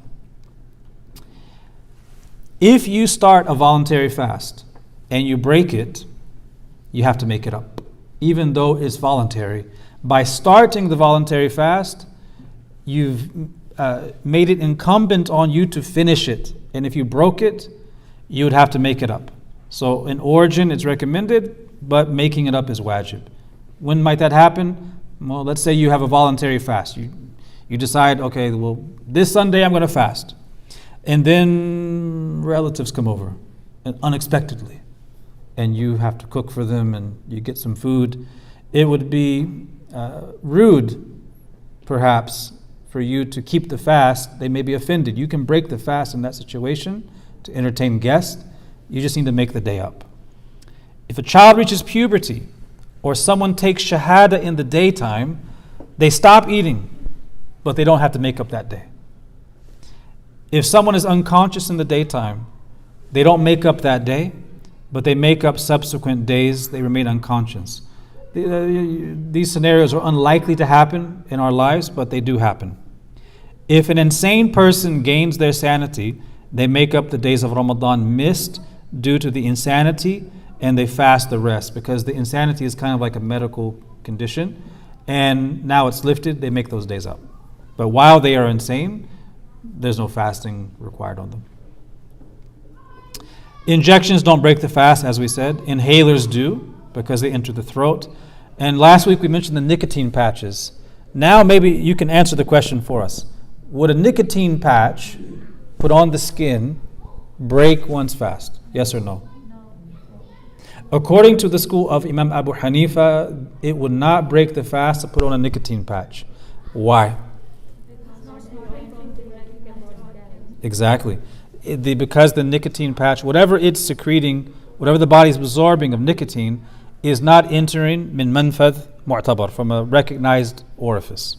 If you start a voluntary fast and you break it, you have to make it up, even though it's voluntary. By starting the voluntary fast, you've made it incumbent on you to finish it. And if you broke it, you would have to make it up. So in origin, it's recommended, but making it up is wajib. When might that happen? Well, let's say you have a voluntary fast. You decide, okay, well, this Sunday I'm going to fast. And then relatives come over unexpectedly. And you have to cook for them and you get some food. It would be rude, perhaps, for you to keep the fast. They may be offended. You can break the fast in that situation to entertain guests. You just need to make the day up. If a child reaches puberty or someone takes shahada in the daytime, they stop eating, but they don't have to make up that day. If someone is unconscious in the daytime, they don't make up that day, but they make up subsequent days they remain unconscious. These scenarios are unlikely to happen in our lives, but they do happen. If an insane person gains their sanity, they make up the days of Ramadan missed due to the insanity, and they fast the rest, because the insanity is kind of like a medical condition, and now it's lifted, they make those days up. But while they are insane, there's no fasting required on them. Injections don't break the fast, as we said. Inhalers do, because they enter the throat. And last week we mentioned the nicotine patches. Now maybe you can answer the question for us. Would a nicotine patch put on the skin break one's fast? Yes or no? According to the school of Imam Abu Hanifa, it would not break the fast to put on a nicotine patch. Why? Exactly. Because the nicotine patch, whatever it's secreting, whatever the body is absorbing of nicotine, is not entering min manfadh mu'tabar, from a recognized orifice.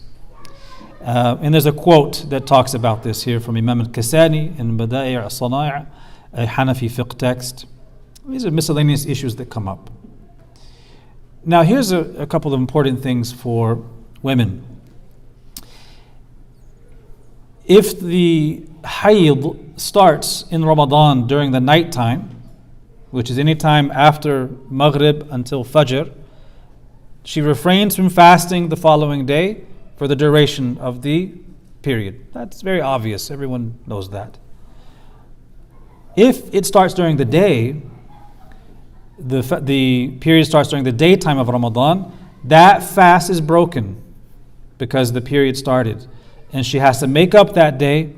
And there's a quote that talks about this here from Imam al-Kasani in Bada'i' al-Sana'i', a Hanafi fiqh text. These are miscellaneous issues that come up. Now here's a couple of important things for women. If the hayd starts in Ramadan during the night time, which is any time after Maghrib until Fajr, she refrains from fasting the following day for the duration of the period. That's very obvious. Everyone knows that. If it starts during the day, the period starts during the daytime of Ramadan, that fast is broken because the period started. And she has to make up that day,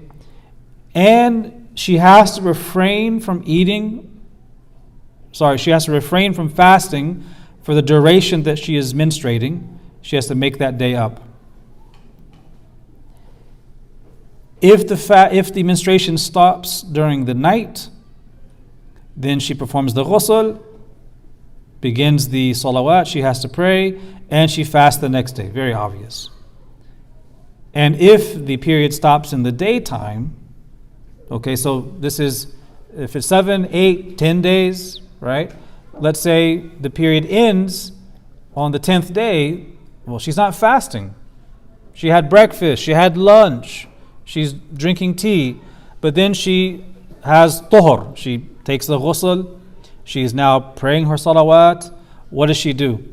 and she has to refrain from fasting for the duration that she is menstruating. She has to make that day up. If the menstruation stops during the night, then she performs the ghusl, begins the salawat, she has to pray, and she fasts the next day. Very obvious. And if the period stops in the daytime, okay, so this is, if it's 7, 8, 10 days, right? Let's say the period ends on the 10th day, well, she's not fasting. She had breakfast, she had lunch, she's drinking tea, but then she has tuhur. She takes the ghusl, she is now praying her salawat. What does she do?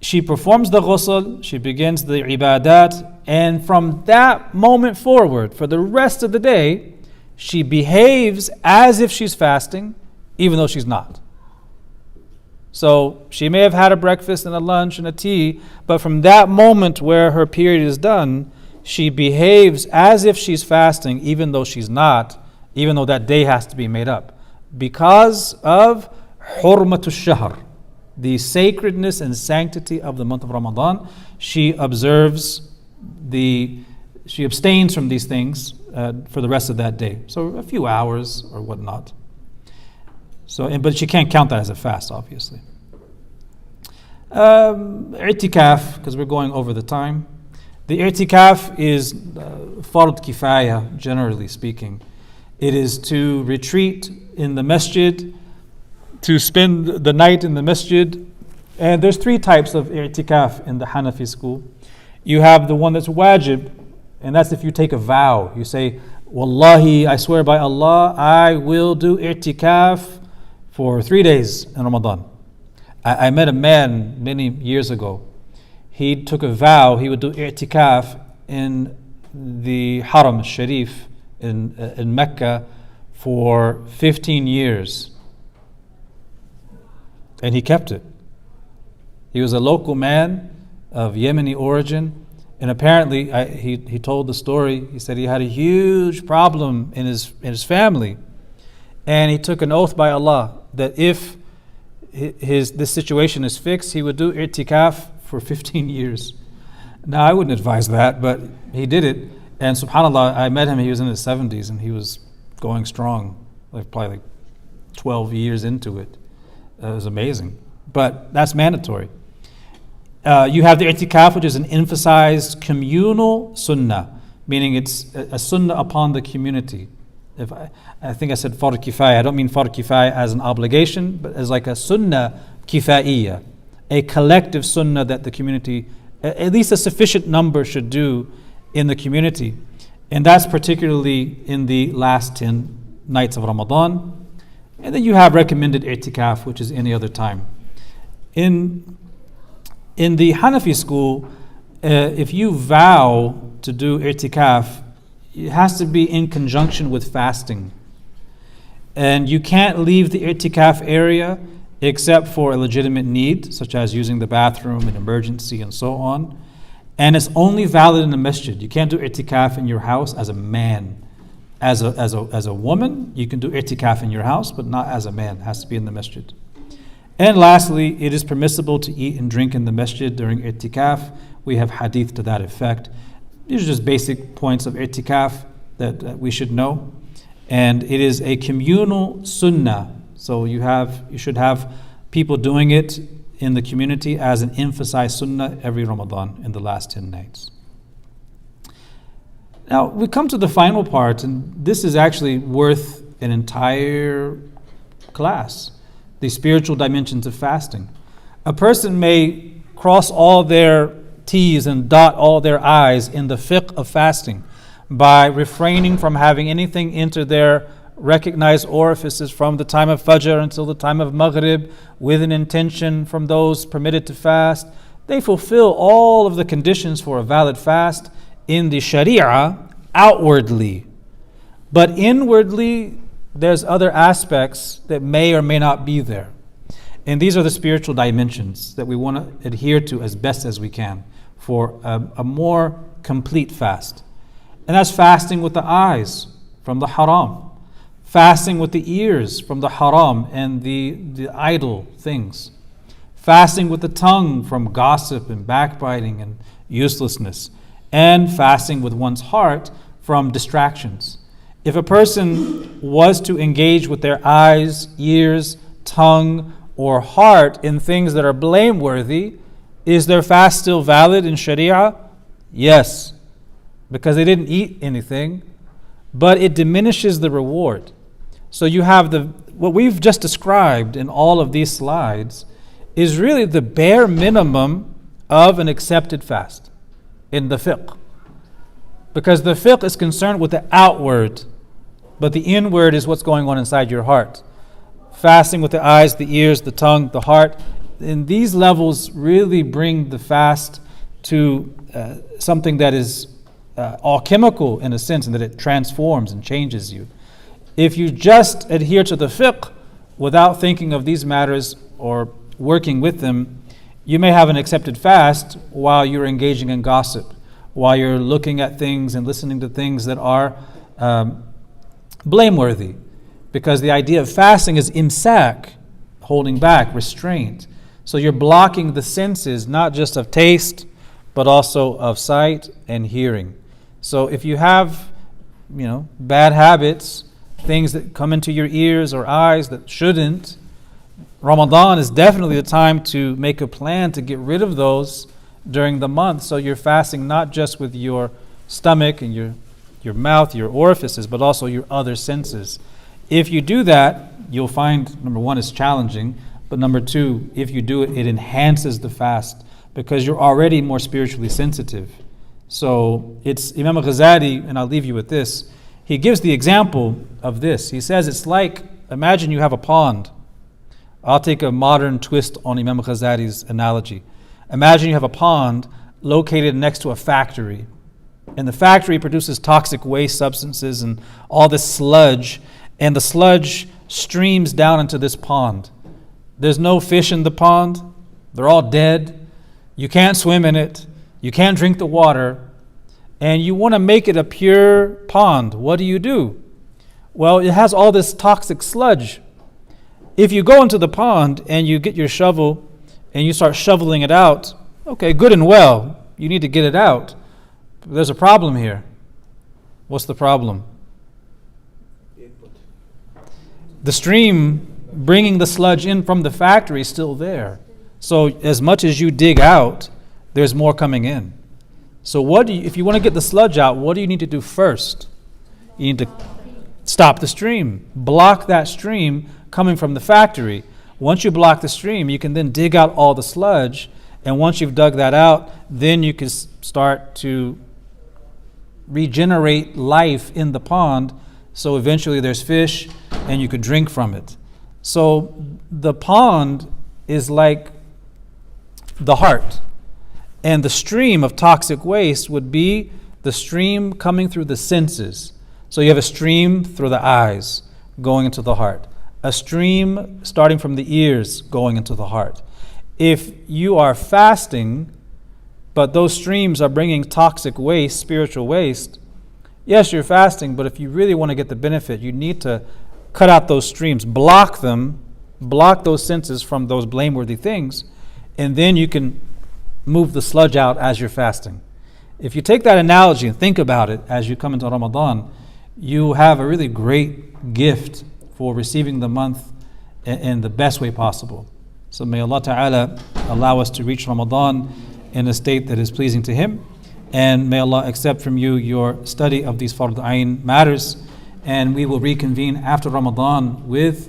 She performs the ghusl, she begins the ibadat, and from that moment forward, for the rest of the day, she behaves as if she's fasting, even though she's not. So she may have had a breakfast and a lunch and a tea, but from that moment where her period is done, she behaves as if she's fasting, even though she's not, even though that day has to be made up. Because of hurmatul shahr, the sacredness and sanctity of the month of Ramadan, she abstains from these things for the rest of that day. So a few hours or whatnot. But she can't count that as a fast, obviously. Itikaf, because we're going over the time. The itikaf is fard kifaya, generally speaking. It is to retreat in the masjid, to spend the night in the masjid. And there's 3 types of i'tikaf in the Hanafi school. You have the one that's wajib, and that's if you take a vow. You say, Wallahi, I swear by Allah, I will do i'tikaf for 3 days in Ramadan. I met a man many years ago. He took a vow he would do i'tikaf in the Haram Sharif in Mecca for 15 years. And he kept it. He was a local man of Yemeni origin, and apparently he told the story. He said he had a huge problem in his family, and he took an oath by Allah that if this situation is fixed, he would do i'tikaf for 15 years. Now I wouldn't advise that, but he did it, and subhanAllah, I met him. He was in his 70s, and he was going strong, probably 12 years into it. It was amazing, but that's mandatory. You have the i'tikaf, which is an emphasized communal sunnah, meaning it's a sunnah upon the community. I think I said fard kifaya. I don't mean fard kifaya as an obligation, but as like a sunnah kifaiya, a collective sunnah that the community, at least a sufficient number, should do in the community. And that's particularly in the last 10 nights of Ramadan. And then you have recommended i'tikaf, which is any other time. In the Hanafi school, if you vow to do i'tikaf, it has to be in conjunction with fasting. And you can't leave the i'tikaf area except for a legitimate need, such as using the bathroom, an emergency, and so on. And it's only valid in the masjid. You can't do i'tikaf in your house as a man. As a woman, you can do i'tikaf in your house, but not as a man. It has to be in the masjid. And lastly, it is permissible to eat and drink in the masjid during itikaf. We have hadith to that effect. These are just basic points of itikaf that we should know. And it is a communal sunnah. So you should have people doing it in the community as an emphasized sunnah every Ramadan in the last 10 nights. Now we come to the final part, and this is actually worth an entire class. The spiritual dimensions of fasting. A person may cross all their T's and dot all their I's in the fiqh of fasting by refraining from having anything enter their recognized orifices from the time of Fajr until the time of Maghrib with an intention from those permitted to fast. They fulfill all of the conditions for a valid fast in the Sharia outwardly. But inwardly, there's other aspects that may or may not be there. And these are the spiritual dimensions that we want to adhere to as best as we can for a more complete fast. And that's fasting with the eyes from the haram, fasting with the ears from the haram and the idle things, fasting with the tongue from gossip and backbiting and uselessness, and fasting with one's heart from distractions. If a person was to engage with their eyes, ears, tongue, or heart in things that are blameworthy, is their fast still valid in Sharia? Yes, because they didn't eat anything, but it diminishes the reward. So you have what we've just described in all of these slides is really the bare minimum of an accepted fast in the fiqh. Because the fiqh is concerned with the outward, but the inward is what's going on inside your heart. Fasting with the eyes, the ears, the tongue, the heart. And these levels really bring the fast to something that is alchemical in a sense, and that it transforms and changes you. If you just adhere to the fiqh without thinking of these matters or working with them, you may have an accepted fast while you're engaging in gossip, while you're looking at things and listening to things that are blameworthy. Because the idea of fasting is imsak, holding back, restraint. So you're blocking the senses, not just of taste, but also of sight and hearing. So if you have, bad habits, things that come into your ears or eyes that shouldn't, Ramadan is definitely the time to make a plan to get rid of those during the month. So you're fasting not just with your stomach and your mouth, your orifices, but also your other senses. If you do that, you'll find, number one, it's challenging, but number two, if you do it, it enhances the fast because you're already more spiritually sensitive. So it's Imam Ghazali, and I'll leave you with this. He gives the example of this. He says it's like, imagine you have a pond. I'll take a modern twist on Imam Ghazali's analogy. Imagine you have a pond located next to a factory, and the factory produces toxic waste substances and all this sludge, and the sludge streams down into this pond. There's no fish in the pond. They're all dead. You can't swim in it. You can't drink the water. And you want to make it a pure pond. What do? Well, it has all this toxic sludge. If you go into the pond and you get your shovel and you start shoveling it out, okay, good and well. You need to get it out. But there's a problem here. What's the problem? The stream bringing the sludge in from the factory is still there. So as much as you dig out, there's more coming in. So if you want to get the sludge out, what do you need to do first? You need to stop the stream. Block that stream coming from the factory. Once you block the stream, you can then dig out all the sludge. And once you've dug that out, then you can start to regenerate life in the pond. So eventually there's fish and you could drink from it. So the pond is like the heart. And the stream of toxic waste would be the stream coming through the senses. So you have a stream through the eyes going into the heart. A stream starting from the ears going into the heart. If you are fasting, but those streams are bringing toxic waste, spiritual waste, yes, you're fasting, but if you really want to get the benefit, you need to cut out those streams, block them, block those senses from those blameworthy things, and then you can move the sludge out as you're fasting. If you take that analogy and think about it as you come into Ramadan, you have a really great gift for receiving the month in the best way possible. So may Allah Ta'ala allow us to reach Ramadan in a state that is pleasing to Him, and may Allah accept from you your study of these Fard Ayn matters, and we will reconvene after Ramadan with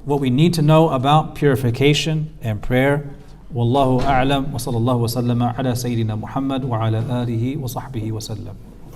what we need to know about purification and prayer. Wallahu a'lam wa sallallahu wa sallama ala Sayyidina Muhammad wa ala alihi wa sahbihi wa sallam.